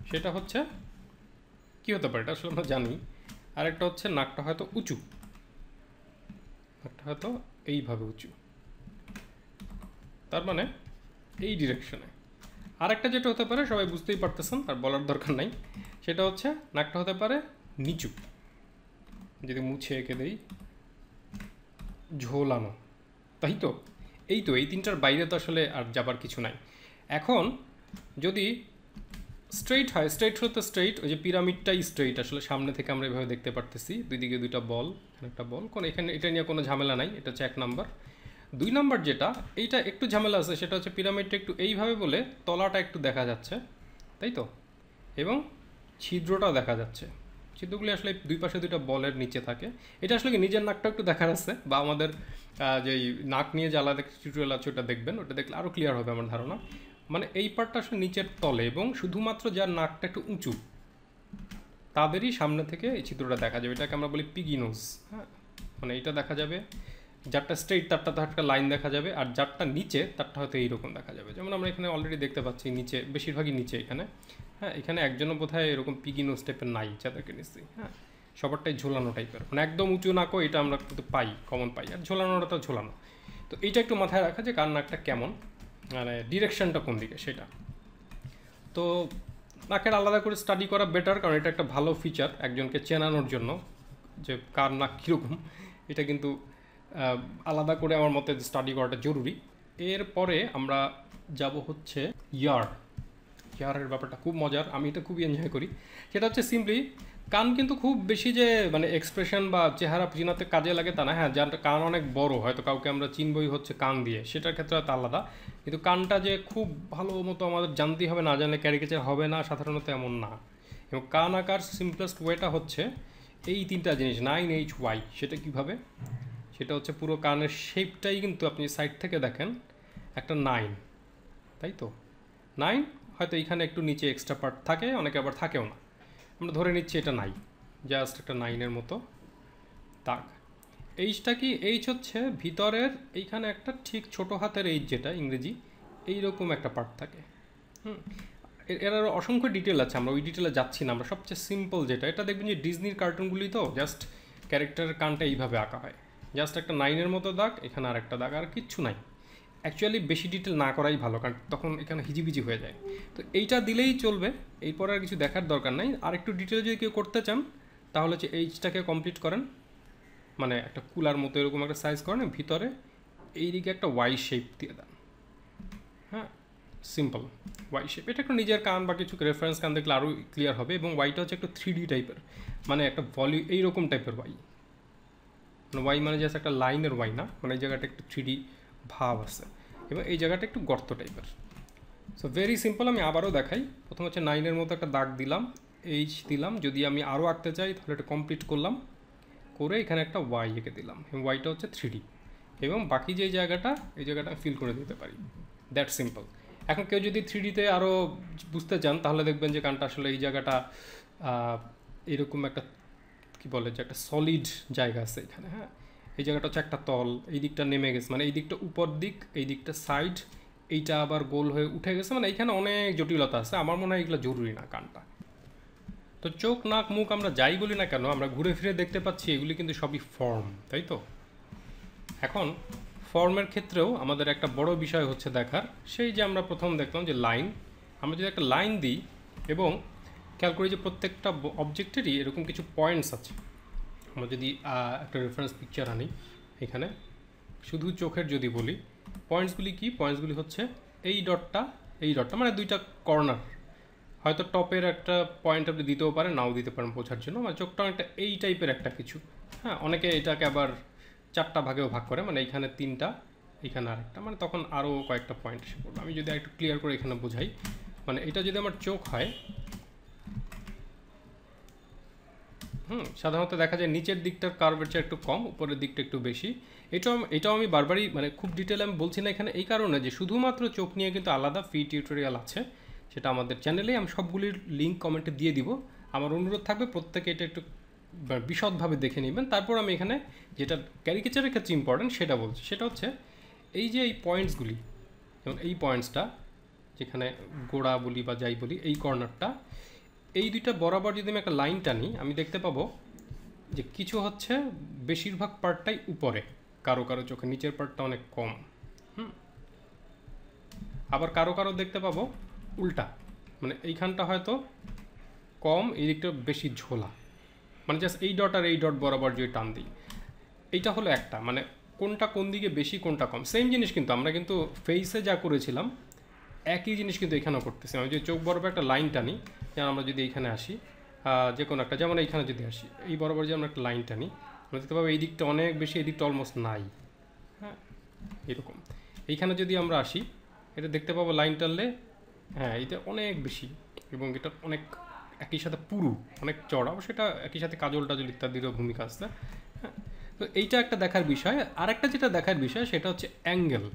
[SPEAKER 1] সেটা হচ্ছে কী হতে পারে, এটা আসলে আমরা জানি। আরেকটা হচ্ছে নাকটা হয়তো উঁচু, নাকটা হয়তো এইভাবে উঁচু, তার মানে এই ডিরেকশনে। আরেকটা যেটা হতে পারে, সবাই বুঝতেই পারতেছেন, আর বলার দরকার নাই, সেটা হচ্ছে নাকটা হতে পারে নিচু, যদি মুছে এঁকে দেই, ঝোলানো, তাই তো। এই 3টার বাইরে তো আসলে আর যাবার কিছু নাই। এখন যদি স্ট্রেইট হয়, স্ট্রেইট হলে তো স্ট্রেইট, ওই যে পিরামিডটাই স্ট্রেইট আসলে সামনে থেকে আমরা এভাবে দেখতে পারতেছি, দুই দিকে দুইটা বল, এখানে একটা বল, কোনো এখানে এটা নিয়ে কোনো ঝামেলা নাই, এটা হচ্ছে 1 নাম্বার। 2 নাম্বার যেটা, এইটা একটু ঝামেলা আছে, সেটা হচ্ছে পিরামিডটা একটু এইভাবে বলে তলাটা একটু দেখা যাচ্ছে, তাই তো, এবং ছিদ্রটাও দেখা যাচ্ছে। ছিদ্রগুলি আসলে দুই পাশে দুইটা বলের নিচে থাকে। এটা আসলে কি নিজের নাকটা একটু দেখার আছে, বা আমাদের যেই নাক নিয়ে যে আলাদা টিউটোরিয়াল আছে ওটা দেখবেন, ওটা দেখলে আরও ক্লিয়ার হবে আমার ধারণা। মানে এই পার্টটা আসলে নিচের তলে, এবং শুধুমাত্র যার নাকটা একটু উঁচু তাদেরই সামনে থেকে এই চিত্রটা দেখা যাবে, এটাকে আমরা বলি পিগি নোজ। হ্যাঁ, মানে এইটা দেখা যাবে, যারটা স্ট্রেইট তারটা তো একটা লাইন দেখা যাবে, আর যারটা নিচে তারটা হয়তো এইরকম দেখা যাবে। যেমন আমরা এখানে অলরেডি দেখতে পাচ্ছি নিচে, বেশিরভাগই নিচে এখানে। হ্যাঁ, এখানে একজনও বোধহয় এরকম পিগি নোজ টাইপের নাই যাদেরকে নিচ্ছি। হ্যাঁ, সবারটাই ঝোলানো টাইপের, মানে একদম উঁচু নাকও এটা আমরা কিন্তু পাই, কমন পাই, আর ঝোলানোটা তো ঝোলানো। তো এইটা একটু মাথায় রাখা যে কার নাকটা কেমন, মানে ডিরেকশনটা কোন দিকে সেটা। তো নাকের আলাদা করে স্টাডি করা বেটার, কারণ এটা একটা ভালো ফিচার একজনকে চেনানোর জন্য, যে কার নাক কীরকম, এটা কিন্তু আলাদা করে আমার মতে স্টাডি করাটা জরুরি। এরপরে আমরা যাব হচ্ছে ইয়ারের ব্যাপারটা খুব মজার, আমি এটা খুবই এনজয় করি। সেটা হচ্ছে সিম্পলি কান কিন্তু খুব বেশি যে মানে এক্সপ্রেশন বা চেহারা চিনাতে কাজে লাগে তা না। হ্যাঁ, যার কান অনেক বড়, হয়তো কাউকে আমরা চিনবই হচ্ছে কান দিয়ে, সেটার ক্ষেত্রে হয়তো আলাদা। কিন্তু কানটা যে খুব ভালো মতো আমাদের জানতেই হবে, না জানলে ক্যারিকেচার হবে না, সাধারণত এমন না। এবং কান আঁকার সিম্পলেস্ট ওয়েটা হচ্ছে এই 3টা জিনিস, 9HY। সেটা কীভাবে? সেটা হচ্ছে পুরো কানের শেপটাই কিন্তু আপনি সাইড থেকে দেখেন একটা 9, তাই তো 9, হয়তো এইখানে একটু নিচে এক্সট্রা পার্ট থাকে, অনেকে আবার থাকেও না, আমরা ধরে নিচ্ছি এটা নাই, জাস্ট একটা 9-এর মতো দাগ। এইচটা কি? এইচ হচ্ছে ভিতরের এইখানে একটা ঠিক ছোটো হাতের এইচ, যেটা ইংরেজি এইরকম একটা পার্ট থাকে। এর আরও অসংখ্য ডিটেল আছে, আমরা ওই ডিটেলে যাচ্ছি না। আমরা সবচেয়ে সিম্পল যেটা, এটা দেখবেন যে ডিজনির কার্টুনগুলি তো জাস্ট ক্যারেক্টারের কানটা এইভাবে আঁকা হয়, জাস্ট একটা 9-এর মতো দাগ, এখানে আর একটা দাগ, আর কিচ্ছু নাই। অ্যাকচুয়ালি বেশি ডিটেল না করাই ভালো, কারণ তখন এখানে হিজিবিজি হয়ে যায়। তো এইটা দিলেই চলবে, এরপর আর কিছু দেখার দরকার নাই। আর একটু ডিটেল যদি কেউ করতে চান তাহলে হচ্ছে এইচটাকে কমপ্লিট করেন, মানে একটা কুলার মতো এরকম একটা সাইজ করেন, ভিতরে এইদিকে একটা ওয়াই শেপ দিয়ে দেন। হ্যাঁ, সিম্পল ওয়াই শেপ। এটা একটু নিজের কান বা কিছু রেফারেন্স কান দেখলে আরও ক্লিয়ার হবে। এবং ওয়াইটা হচ্ছে একটু 3D টাইপের, মানে একটা ভলিউ এইরকম টাইপের ওয়াই, মানে ওয়াই মানে জাস্ট একটা লাইনের ওয়াই না, মানে এই জায়গাটা একটু 3D ভাব আছে, এবং এই জায়গাটা একটু গর্ত টাইপের। সো ভেরি সিম্পল, আমি আবারও দেখাই। প্রথম হচ্ছে 9-এর মতো একটা দাগ দিলাম, এইচ দিলাম, যদি আমি আরও আঁকতে চাই তাহলে এটা কমপ্লিট করলাম, করে এখানে একটা ওয়াই এঁকে দিলাম, এবং ওয়াইটা হচ্ছে 3D, এবং বাকি যে জায়গাটা, এই জায়গাটা ফিল করে দিতে পারি। That simple. এখন কেউ যদি 3Dতে আরও বুঝতে চান তাহলে দেখবেন যে কানটা আসলে এই জায়গাটা এরকম একটা কী বলে, যে একটা সলিড জায়গা আছে এখানে। হ্যাঁ, এই জায়গাটা হচ্ছে একটা তল, এই দিকটা নেমে গেছে, মানে এই দিকটা উপর দিক, এই দিকটা সাইড, এইটা আবার গোল হয়ে উঠে গেছে, মানে এইখানে অনেক জটিলতা আছে। আমার মনে হয় এগুলো জরুরি না কানটা। তো চোখ, নাক, মুখ আমরা যাই বলি না কেন, আমরা ঘুরে ফিরে দেখতে পাচ্ছি এগুলি কিন্তু সবই ফর্ম, তাই তো। এখন ফর্মের ক্ষেত্রেও আমাদের একটা বড় বিষয় হচ্ছে দেখার, সেই যে আমরা প্রথম দেখলাম যে লাইন, আমরা যদি একটা লাইন দিই এবং খেয়াল করি যে প্রত্যেকটা অবজেক্টেরই এরকম কিছু পয়েন্টস আছে। আমরা যদি একটা রেফারেন্স পিকচার আনি, এখানে শুধু চোখের যদি বলি, পয়েন্টসগুলি কি? পয়েন্টসগুলি হচ্ছে এই ডটটা, এই ডটটা, মানে দুইটা কর্নার, হয়তো টপের একটা পয়েন্ট আপনি দিতেও পারেন, নাও দিতে পারেন বোঝার জন্য, মানে চোখটা একটা এই টাইপের একটা কিছু। হ্যাঁ, অনেকে এটাকে আবার 4টা ভাগেও ভাগ করে, মানে এইখানে 3টা, এখানে আরেকটা, মানে তখন আরও কয়েকটা পয়েন্ট এসে পড়বে। আমি যদি একটু ক্লিয়ার করে এখানে বোঝাই, মানে এটা যদি আমার চোখ হয়, সাধারণত দেখা যায় নিচের দিকটার কার্ভেচার একটু কম, উপরের দিকটা একটু বেশি। এটাও আমি বারবারই, মানে খুব ডিটেল আমি বলছি না এখানে, এই কারণে যে শুধুমাত্র চোখ নিয়ে কিন্তু আলাদা ফ্রি টিউটোরিয়াল আছে, সেটা আমাদের চ্যানেলে, আমি সবগুলির লিঙ্ক কমেন্টে দিয়ে দিব। আমার অনুরোধ থাকবে প্রত্যেকে এটা একটু বিশদভাবে দেখে নেবেন। তারপর আমি এখানে যেটা ক্যারিকেচারের ক্ষেত্রে ইম্পর্টেন্ট সেটা বলছি, সেটা হচ্ছে এই যে এই পয়েন্টসগুলি, যেমন এই পয়েন্টসটা যেখানে গোড়া বলি বা যাই বলি, এই কর্নারটা, এই দুইটা বরাবর যদি আমি একটা লাইন টানি, আমি দেখতে পাবো যে কিছু হচ্ছে বেশিরভাগ পার্টটাই উপরে, কারো কারো চোখে নিচের পার্টটা অনেক কম। আবার কারো কারো দেখতে পাবো উল্টা, মানে এইখানটা হয়তো কম, এই দিকটা বেশি ঝোলা, মানে জাস্ট এই ডট আর এই ডট বরাবর যদি টান দিই, এইটা হলো একটা, মানে কোনটা কোন দিকে বেশি কোনটা কম। সেম জিনিস কিন্তু আমরা কিন্তু ফেসে যা করেছিলাম একই জিনিস কিন্তু এখানেও করতেছি। আমি যদি চোখ বরাবর একটা লাইন টানি, যেমন আমরা যদি এইখানে আসি, যে কোনো একটা, যেমন এইখানে যদি আসি, এই বরাবর যে আমরা একটা লাইন টানি, আমরা দেখতে পাবো এই দিকটা অনেক বেশি, এই দিকটা অলমোস্ট নাই। হ্যাঁ, এরকম এইখানে যদি আমরা আসি, এটা দেখতে পাবো লাইন টানলে, হ্যাঁ এটা অনেক বেশি এবং এটা অনেক একই সাথে পুরু, অনেক চড়া, সেটা একই সাথে কাজল টাজল ইত্যাদিরও ভূমিকা আছে। হ্যাঁ, তো এইটা একটা দেখার বিষয়। আর একটা যেটা দেখার বিষয় সেটা হচ্ছে অ্যাঙ্গেল।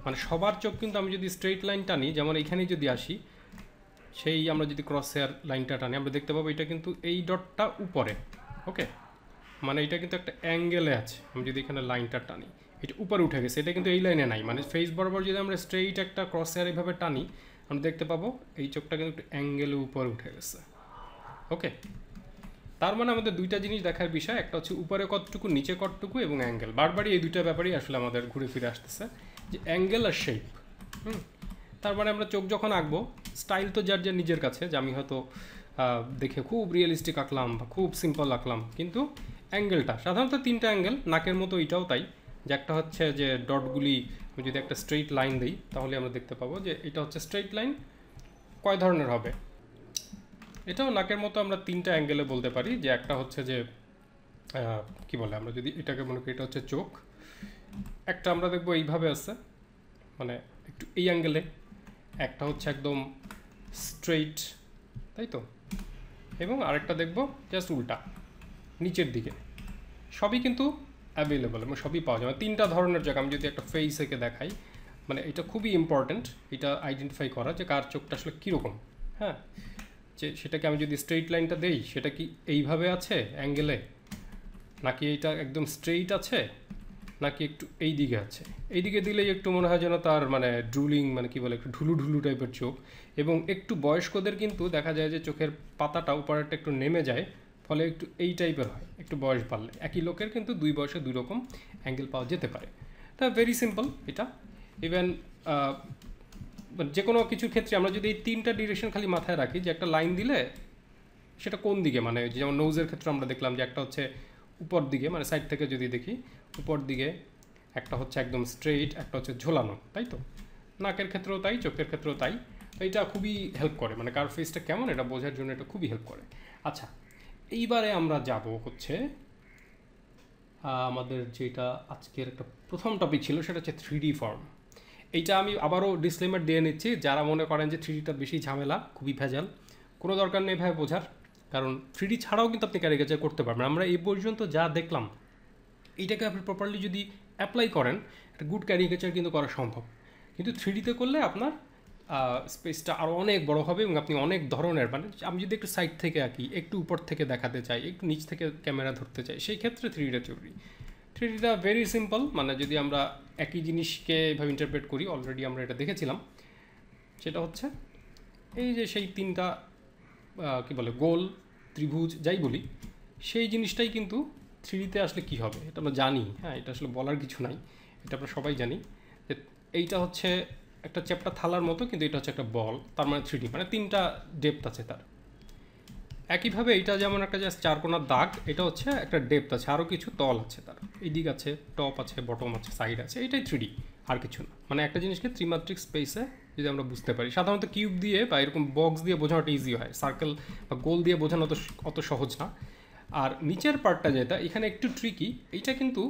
[SPEAKER 1] মানে সবার চোখ কিন্তু আমি যদি স্ট্রেইট লাইন টানি, যেমন এইখানে যদি আসি, সেই আমরা যদি ক্রস হেয়ার লাইনটা টানি, আমরা দেখতে পাবো এটা কিন্তু এই ডটটা উপরে। ওকে, মানে এটা কিন্তু একটা অ্যাঙ্গেলে আছে। আমি যদি এখানে লাইনটা টানি, এটা উপরে উঠে গেছে, এটা কিন্তু এই লাইনে নাই। মানে ফেস বরাবর যদি আমরা স্ট্রেইট একটা ক্রস হেয়ার এইভাবে টানি, আমরা দেখতে পাবো এই চোখটা কিন্তু একটু অ্যাঙ্গেলে উপরে উঠে গেছে। ওকে, তার মানে আমাদের দুইটা জিনিস দেখার বিষয়, একটা হচ্ছে উপরে কতটুকু, নিচে কতটুকু, এবং অ্যাঙ্গেল। বারবারই এই দুইটা ব্যাপারই আসলে আমাদের ঘুরে ফিরে আসতেছে, যে অ্যাঙ্গেল আর শেপ। তার মানে আমরা চোখ যখন আঁকবো, স্টাইল তো যার যার নিজের কাছে, যে আমি হয়তো দেখে খুব রিয়েলিস্টিক আঁকলাম বা খুব সিম্পল আঁকলাম, কিন্তু অ্যাঙ্গেলটা সাধারণত তিনটা অ্যাঙ্গেল, নাকের মতো এটাও তাই, যে একটা হচ্ছে যে ডটগুলি যদি একটা স্ট্রেইট লাইন দিই, তাহলে আমরা দেখতে পাবো যে এটা হচ্ছে স্ট্রেইট লাইন। কয় ধরনের হবে, এটাও নাকের মতো আমরা তিনটা অ্যাঙ্গেলে বলতে পারি। যে একটা হচ্ছে যে কি বলে, আমরা যদি এটাকে মনে করি এটা হচ্ছে চোখ, একটা আমরা দেখবো এইভাবে আছে, মানে একটু এই অ্যাঙ্গেলে, একটা হচ্ছে একদম স্ট্রেইট, তাই তো, এবং আরেকটা দেখবো জাস্ট উল্টা নিচের দিকে। সবই কিন্তু অ্যাভেলেবল এবং সবই পাওয়া যায়। তিনটা ধরনের জায়গা আমি যদি একটা ফেস এঁকে দেখাই, মানে এটা খুবই ইম্পর্ট্যান্ট, এটা আইডেন্টিফাই করা যে কার চোখটা আসলে কীরকম। হ্যাঁ, যে সেটাকে আমি যদি স্ট্রেইট লাইনটা দেই, সেটা কি এইভাবে আছে অ্যাঙ্গেলে, নাকি এইটা একদম স্ট্রেইট আছে, নাকি একটু এই দিকে আছে। এই দিকে দিলেই একটু মনে হয় যেন তার মানে ড্রুলিং, মানে কি বলে, একটু ঢুলু ঢুলু টাইপের চোখ। এবং একটু বয়স্কদের কিন্তু দেখা যায় যে চোখের পাতাটা উপরেরটা একটু নেমে যায়, ফলে একটু এই টাইপের হয় একটু বয়স বাড়লে। একই লোকের কিন্তু দুই বয়সে দুই রকম অ্যাঙ্গেল পাওয়া যেতে পারে। তা ভেরি সিম্পল এটা। ইভেন যে কোনো কিছুর ক্ষেত্রে আমরা যদি এই তিনটা ডিরেকশন খালি মাথায় রাখি, যে একটা লাইন দিলে সেটা কোন দিকে, মানে যেমন নোজের ক্ষেত্রে আমরা দেখলাম যে একটা হচ্ছে উপর দিকে, মানে সাইড থেকে যদি দেখি উপর দিকে, একটা হচ্ছে একদম স্ট্রেইট, একটা হচ্ছে ঝোলানো, তাই তো। নাকের ক্ষেত্রেও তাই, চোখের ক্ষেত্রেও তাই। এটা খুবই হেল্প করে, মানে কার ফেসটা কেমন এটা বোঝার জন্য এটা খুবই হেল্প করে। আচ্ছা, এইবারে আমরা যাব হচ্ছে আমাদের যেটা আজকের একটা প্রথম টপিক ছিল, সেটা হচ্ছে 3D ফর্ম। এইটা আমি আবারও ডিসক্লেমার দিয়ে নিচ্ছি, যারা মনে করেন যে 3Dটা বেশি ঝামেলা, খুবই ভেজাল, কোনো দরকার নেই ভাই বোঝার। কারণ 3D ছাড়াও কিন্তু আপনি ক্যারিকেচার করতে পারবেন। আমরা এই পর্যন্ত যা দেখলাম, এইটাকে আপনি প্রপারলি যদি অ্যাপ্লাই করেন, একটা গুড ক্যারিকেচার কিন্তু করা সম্ভব। কিন্তু 3Dতে করলে আপনার স্পেসটা আরও অনেক বড় হবে এবং আপনি অনেক ধরনের, মানে আমি যদি একটু সাইড থেকে আঁকি, একটু উপর থেকে দেখাতে চাই, একটু নিচ থেকে ক্যামেরা ধরতে চাই, সেই ক্ষেত্রে 3Dটা জরুরি। 3Dটা ভেরি সিম্পল, মানে যদি আমরা একই জিনিসকে এভাবে ইন্টারপ্রেট করি, অলরেডি আমরা এটা দেখেছিলাম, সেটা হচ্ছে এই যে সেই তিনটা কি বলে, গোল, ত্রিভুজ, যাই বলি, সেই জিনিসটাই কিন্তু 3Dতে আসলে কী হবে এটা আমরা জানি। হ্যাঁ, এটা আসলে বলার কিছু নাই, এটা আমরা সবাই জানি যে এইটা হচ্ছে একটা চ্যাপ্টা থালার মতো, কিন্তু এটা হচ্ছে একটা বল, তার মানে 3D, মানে তিনটা ডেপথ আছে তার। একইভাবে এইটা যেমন একটা জাস্ট চারকোনার দাগ, এটা হচ্ছে একটা ডেপথ আছে, আরও কিছু তল আছে তার, এই দিক আছে, টপ আছে, বটম আছে, সাইড আছে, এইটাই 3D, আর কিছু না। মানে একটা জিনিসকে ত্রিমাত্রিক স্পেসে যদি আমরা বুঝতে পারি, সাধারণত কিউব দিয়ে বা এরকম বক্স দিয়ে বোঝানোটা ইজি হয়, সার্কেল বা গোল দিয়ে বোঝানো অত সহজ না। আর নিচের পার্টটা যেটা এখানে একটু ট্রিকি, এইটা কিন্তু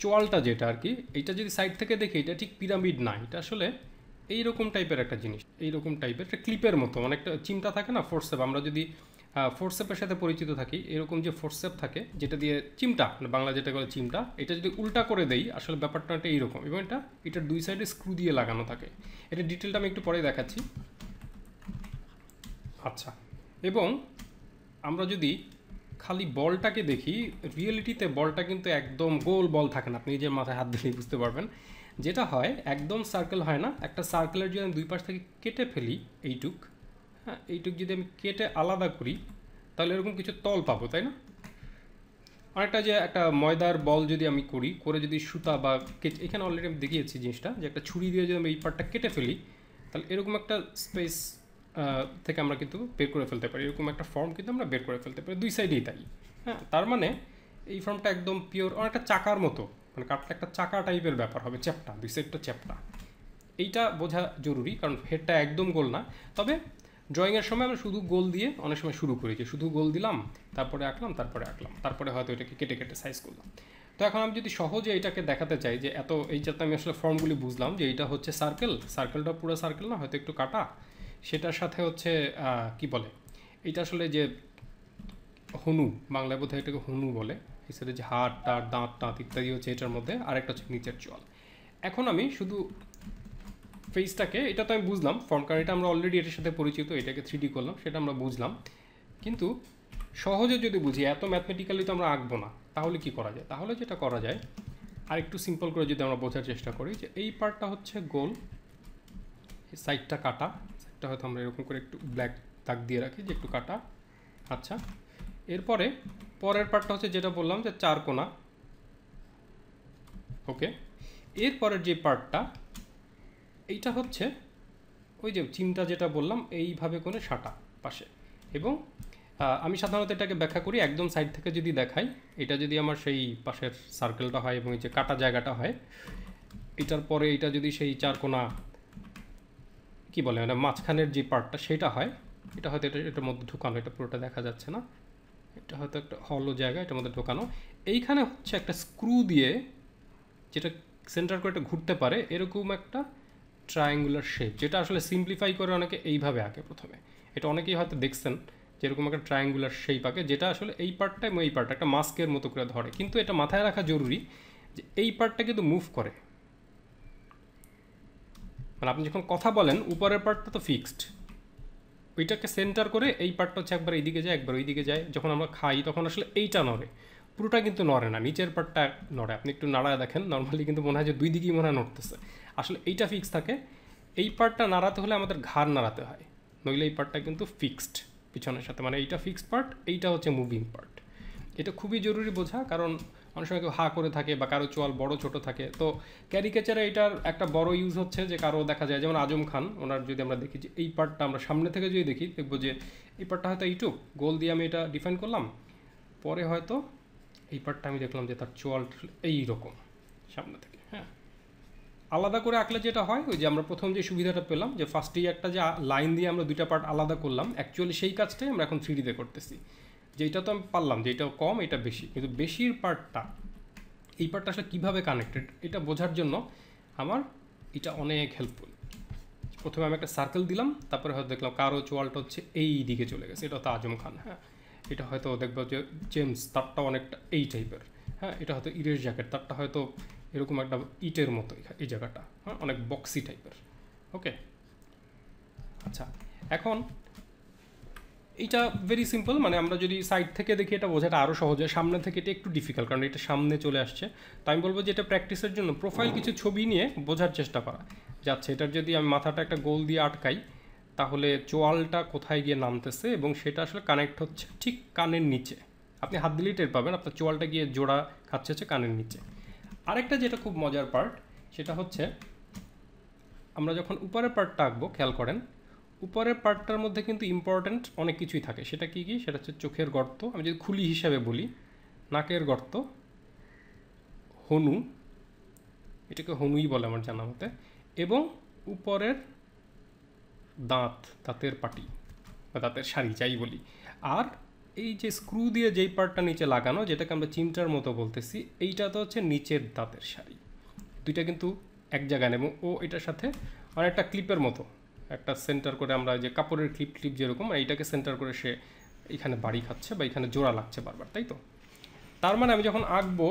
[SPEAKER 1] চোয়ালটা যেটা আর কি, এইটা যদি সাইড থেকে দেখি, এটা ঠিক পিরামিড না, এটা আসলে এইরকম টাইপের একটা জিনিস, এইরকম টাইপের একটা ক্লিপের মতো, মানে একটা চিমটা থাকে না, ফোর্সেপ, আমরা যদি ফোর্সেপের সাথে পরিচিত থাকি, এরকম যে ফোর্সেপ থাকে যেটা দিয়ে চিমটা, মানে বাংলা যেটা করে চিমটা, এটা যদি উল্টা করে দেই, আসলে ব্যাপারটা একটা এইরকম, এবং এটার দুই সাইডে স্ক্রু দিয়ে লাগানো থাকে। এটা ডিটেলটা আমি একটু পরে দেখাচ্ছি। আচ্ছা, এবং আমরা যদি খালি বলটাকে দেখি, রিয়েলিটিতে বলটা কিন্তু একদম গোল বল থাকে না, আপনি নিজের মাথায় হাত দিলেই বুঝতে পারবেন। যেটা হয় একদম সার্কেল হয় না, একটা সার্কেলের যদি আমি দুই পাশ থেকে কেটে ফেলি এইটুক, হ্যাঁ এইটুক যদি আমি কেটে আলাদা করি, তাহলে এরকম কিছু তল পাবো, তাই না। অনেকটা যে একটা ময়দার বল যদি আমি করি, করে যদি সুতা বা এখানে অলরেডি আমি দেখিয়েছি জিনিসটা, যে একটা ছুরি দিয়ে যদি আমি এই পার্টটা কেটে ফেলি, তাহলে এরকম একটা স্পেস থেকে আমরা কিন্তু বের করে ফেলতে পারি, এরকম একটা ফর্ম কিন্তু আমরা বের করে ফেলতে পারি, দুই সাইডেই তাই। হ্যাঁ, তার মানে এই ফর্মটা একদম পিওর, অনেকটা চাকার মতো, মানে কাঠটা একটা চাকা টাইপের ব্যাপার হবে, চ্যাপ্টা, দুই সাইডটা চ্যাপ্টা। এইটা বোঝা জরুরি, কারণ হেডটা একদম গোল না। তবে ড্রয়িংয়ের সময় আমরা শুধু গোল দিয়ে অনেক সময় শুরু করি, যে শুধু গোল দিলাম, তারপরে আঁকলাম, তারপরে হয়তো এটাকে কেটে কেটে সাইজ করলাম। তো এখন আমি যদি সহজে এটাকে দেখাতে চাই যে এইটাতে আমি আসলে ফর্মগুলি বুঝলাম যে এইটা হচ্ছে সার্কেলটা পুরো সার্কেল না, হয়তো একটু কাটা, সেটার সাথে হচ্ছে কি বলে এইটা আসলে যে হনু, বাংলায় বোধহয় এটাকে হনু বলে, এছাড়া যে হাড় টাড় দাঁত ইত্যাদি হচ্ছে এটার মধ্যে, আর একটা হচ্ছে নিচের চোয়াল। এখন আমি শুধু ফেসটাকে, এটা তো আমি বুঝলাম ফর্ম, কারণ এটা আমরা অলরেডি এটার সাথে পরিচিত, এটাকে 3D করলাম, সেটা আমরা বুঝলাম। কিন্তু সহজে যদি বুঝি, এত ম্যাথমেটিক্যালি তো আমরা আঁকবো না, তাহলে কি করা যায়? তাহলে যেটা করা যায়, আর একটু সিম্পল করে যদি আমরা বোঝার চেষ্টা করি, যে এই পার্টটা হচ্ছে গোল, এই সাইডটা কাটা, সাইডটা হয়তো আমরা এরকম করে একটু ব্ল্যাক দাগ দিয়ে রাখি যে একটু কাটা। আচ্ছা, এরপরে পরের পার্টটা হচ্ছে যেটা বললাম যে 4 কোণা। ওকে, এরপরের যে পার্টটা, এইটা হচ্ছে ওই যে চিমটা যেটা বললাম, এইভাবে করে সাঁটা পাশে। এবং আমি সাধারণত এটাকে ব্যাখ্যা করি একদম সাইড থেকে যদি দেখাই, এটা যদি আমার সেই পাশের সার্কেলটা হয় এবং এই যে কাটা জায়গাটা হয়, এটার পরে এটা যদি সেই 4 কোণা কী বলে মানে মাঝখানের যে পার্টটা সেটা হয়, এটা হয়তো এটার মধ্যে ঢুকানো, এটা পুরোটা দেখা যাচ্ছে না, এটা হয়তো একটা হলো জায়গা, এটার মধ্যে ঢোকানো। এইখানে হচ্ছে একটা স্ক্রু দিয়ে, যেটা সেন্টার করে এটা ঘুরতে পারে, এরকম একটা ট্রায়াঙ্গুলার শেপ, যেটা আসলে সিম্পলিফাই করে অনেকে এইভাবে আঁকে প্রথমে। এটা অনেকেই হয়তো দেখছেন যেরকম একটা ট্রায়াঙ্গুলার শেপ আঁকে, যেটা আসলে এই পার্টটা এবং এই পার্টটা একটা মাস্কের মতো করে ধরে। কিন্তু এটা মাথায় রাখা জরুরি যে এই পার্টটা কিন্তু মুভ করে, মানে আপনি যখন কথা বলেন উপরের পার্টটা তো ফিক্সড, ওইটাকে সেন্টার করে এই পার্টটা হচ্ছে একবার এইদিকে যায় একবার ওইদিকে যায়। যখন আমরা খাই তখন আসলে এইটা নড়ে, পুরোটা কিন্তু নড়ে না, নিচের পার্টটা নড়ে। আপনি একটু নাড়ায় দেখেন, নর্মালি কিন্তু মনে হয় যে দুই দিকেই মনে হয় নড়তেছে, আসলে এইটা ফিক্স থাকে। এই পার্টটা নাড়াতে হলে আমাদের ঘাড় নাড়াতে হয়, নইলে এই পার্টটা কিন্তু ফিক্সড পিছনের সাথে, মানে এইটা ফিক্সড পার্ট, এইটা হচ্ছে মুভিং পার্ট। এটা খুবই জরুরি বোঝা, কারণ অনেক সময় কেউ হা করে থাকে বা কারো চোয়াল বড় ছোট থাকে। তো ক্যারিকেচারে এটার একটা বড় ইউজ হচ্ছে যে কারো দেখা যায়, যেমন আজম খান, ওনার যদি আমরা দেখি যে এই পার্টটা আমরা সামনে থেকে যদি দেখি, দেখবো যে এই পার্টটা হয়তো এইটুক গোল দিয়ে আমি এটা ডিফাইন করলাম, পরে হয়তো এই পার্টটা আমি দেখলাম যে তার চোয়াল এইরকম সামনে থেকে। হ্যাঁ, আলাদা করে আঁকলে যেটা হয়, ওই যে আমরা প্রথম যে সুবিধাটা পেলাম যে ফার্স্টেই একটা যে লাইন দিয়ে আমরা দুইটা পার্ট আলাদা করলাম, অ্যাকচুয়ালি সেই কাজটাই আমরা এখন 3D করতেছি। যেটা তো আমি পারলাম যে এটা কম এটা বেশি, কিন্তু বেশির পার্টটা, এই পার্টটা আসলে কীভাবে কানেক্টেড এটা বোঝার জন্য আমার এটা অনেক হেল্পফুল। প্রথমে আমি একটা সার্কেল দিলাম, তারপরে হয়তো দেখলাম কারো চোয়ালটা হচ্ছে এই দিকে চলে গেছে, এটা তো আজম খান। হ্যাঁ, এটা হয়তো দেখবো যে জেমস, তারটা অনেকটা এই টাইপের। হ্যাঁ, এটা হয়তো ইরেশ জ্যাকেট, তারটা হয়তো এরকম একটা ইটের মতো এই জায়গাটা, হ্যাঁ অনেক বক্সি টাইপের। ওকে, আচ্ছা, এখন এইটা ভেরি সিম্পল, মানে আমরা যদি সাইড থেকে দেখি এটা বোঝাটা আরও সহজ হয়, সামনে থেকে এটা একটু ডিফিকাল্ট, কারণ এটা সামনে চলে আসছে। তো আমি বলবো যে এটা প্র্যাকটিসের জন্য প্রোফাইল কিছু ছবি নিয়ে বোঝার চেষ্টা করা যাচ্ছে। এটার যদি আমি মাথাটা একটা গোল দিয়ে আটকাই, তাহলে চোয়ালটা কোথায় গিয়ে নামতেছে এবং সেটা আসলে কানেক্ট হচ্ছে ঠিক কানের নিচে। আপনি হাত দিলেই টের পাবেন আপনার চোয়ালটা গিয়ে জোড়া খাচ্ছে হচ্ছে কানের নিচে। আরেকটা যেটা খুব মজার পার্ট, সেটা হচ্ছে আমরা যখন উপরের পার্টটা আঁকবো, খেয়াল করেন উপরের পার্টটার মধ্যে কিন্তু ইম্পর্ট্যান্ট অনেক কিছুই থাকে। সেটা কি কি? সেটা হচ্ছে চোখের গর্ত, আমি যদি খুলি হিসাবে বলি, নাকের গর্ত, হনু, এটাকে হনুই বলে আমার জানা মতে, এবং উপরের দাঁতের পাটি বা দাঁতের সারি যাই বলি। আর এই যে স্ক্রু দিয়ে যেই পার্টটা নিচে লাগানো, যেটাকে আমরা চিমটার মতো বলতেছি, এইটা তো হচ্ছে নিচের দাঁতের সারি। দুইটা কিন্তু এক জায়গায় নেব, ও এটার সাথে অনেকটা ক্লিপের মতো একটা সেন্টার করে, আমরা যে কাপড়ের ক্লিপ যেরকম, এইটাকে সেন্টার করে সে এখানে বাড়ি খাচ্ছে বা এখানে জোড়া লাগছে বারবার, তাই তো? তার মানে আমি যখন আঁকবো,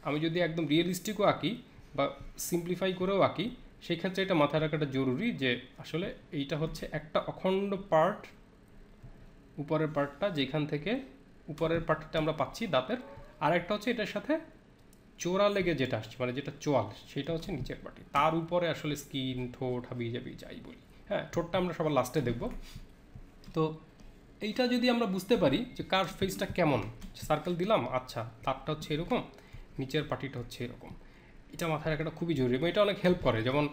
[SPEAKER 1] আমি যদি একদম রিয়েলিস্টিকও আঁকি বা সিম্পলিফাই করেও আঁকি, সেই ক্ষেত্রে এটা মাথায় রাখাটা জরুরি যে আসলে এইটা হচ্ছে একটা অখণ্ড পার্ট, উপরের পার্টটা, যেখান থেকে উপরের পার্টটা আমরা পাচ্ছি দাঁতের, আর একটা হচ্ছে এটার সাথে চোরা লেগে যেটা আসছে, মানে যেটা চোয়াল, সেটা হচ্ছে নিচের পার্টি, তার উপরে আসলে স্কিন, ঠোঁট, হাবি জাবি যাই বলি। হ্যাঁ, ঠোঁটটা আমরা সবার লাস্টে দেখব। তো এইটা যদি আমরা বুঝতে পারি যে কার ফেসটা কেমন, সার্কেল দিলাম, আচ্ছা তারটা হচ্ছে এরকম, নিচের পার্টিটা হচ্ছে এরকম, এটা মাথায় রাখাটা খুবই জরুরি এবং এটা অনেক হেল্প করে। যেমন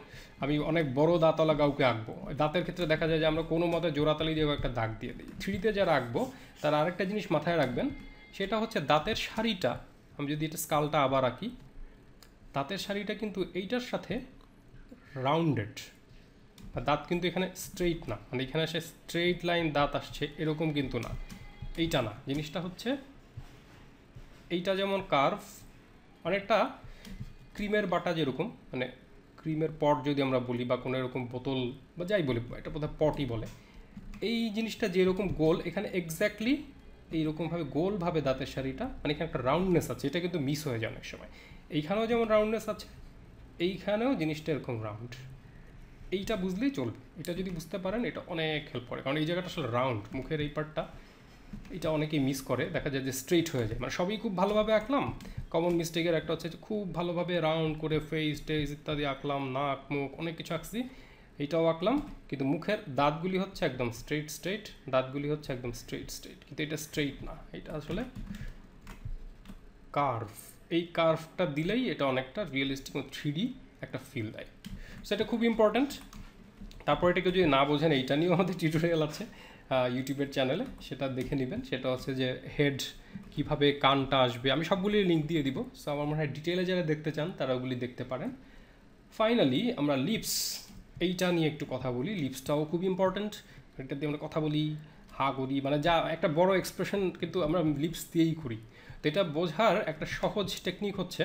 [SPEAKER 1] আমি অনেক বড় দাঁতওয়ালা কাউকে আঁকবো, দাঁতের ক্ষেত্রে দেখা যায় যে আমরা কোনো মতে জোড়াতালি দিয়ে একটা দাগ দিয়ে দিই। 3D যারা আঁকবো তারা আরেকটা জিনিস মাথায় রাখবেন, সেটা হচ্ছে দাঁতের সারিটা, আমি যদি এটা স্কালটা আবার আঁকি, দাঁতের সারিটা কিন্তু এইটার সাথে রাউন্ডেড, দাঁত কিন্তু এখানে স্ট্রেইট না, মানে এখানে আসে স্ট্রেইট লাইন দাঁত আসছে এরকম কিন্তু না, এইটা না, জিনিসটা হচ্ছে এইটা যেমন কার্ভ, অনেকটা ক্রিমের বাটা যেরকম, মানে ক্রিমের পট যদি আমরা বলি বা কোনো এরকম বোতল বা যাই বলি, এটা বোধহয় পটই বলে, এই জিনিসটা যেরকম গোল এখানে এক্স্যাক্টলি এইরকমভাবে গোলভাবে দাঁতের শাড়িটা, মানে এখানে একটা রাউন্ডনেস আছে, এটা কিন্তু মিস হয়ে যায় অনেক সময়। এইখানেও যেমন রাউন্ডনেস আছে, এইখানেও জিনিসটা এরকম রাউন্ড, এইটা বুঝলেই চলবে। এটা যদি বুঝতে পারেন এটা অনেক হেল্প করে, কারণ এই জায়গাটা আসলে রাউন্ড, মুখের এই পার্টটা এটা অনেকেই মিস করে, দেখা যায় যে স্ট্রেইট হয়ে যায়, মানে সবই খুব ভালোভাবে আঁকলাম। কমন মিস্টেকের একটা হচ্ছে যে খুব ভালোভাবে রাউন্ড করে ফেস টেস ইত্যাদি আঁকলাম, নাক মুখ অনেক কিছু আঁকছি, এইটাও আঁকলাম, কিন্তু মুখের দাঁতগুলি হচ্ছে একদম স্ট্রেইট স্ট্রেইট, দাঁতগুলি হচ্ছে একদম স্ট্রেইট স্ট্রেইট, কিন্তু এটা স্ট্রেইট না, এটা আসলে কার্ভ। এই কার্ভটা দিলেই এটা অনেকটা রিয়েলিস্টিক ও 3D একটা ফিল দেয়, সো এটা খুব ইম্পর্ট্যান্ট। তারপর এটাকে যদি না বোঝেন, এইটা নিয়েও আমাদের টিউটোরিয়াল আছে ইউটিউবের চ্যানেলে, সেটা দেখে নেবেন। সেটা হচ্ছে যে হেড কীভাবে কানটা আসবে, আমি সবগুলি লিঙ্ক দিয়ে দিব, সো আমার মনে হয় ডিটেলে যারা দেখতে চান তারা ওগুলি দেখতে পারেন। ফাইনালি আমরা লিপস, এইটা নিয়ে একটু কথা বলি। লিপসটাও খুব ইম্পর্ট্যান্ট, এটা দিয়ে আমরা কথা বলি, হা করি, মানে যা একটা বড় এক্সপ্রেশন কিন্তু আমরা লিপস দিয়েই করি। তো এটা বোঝার একটা সহজ টেকনিক হচ্ছে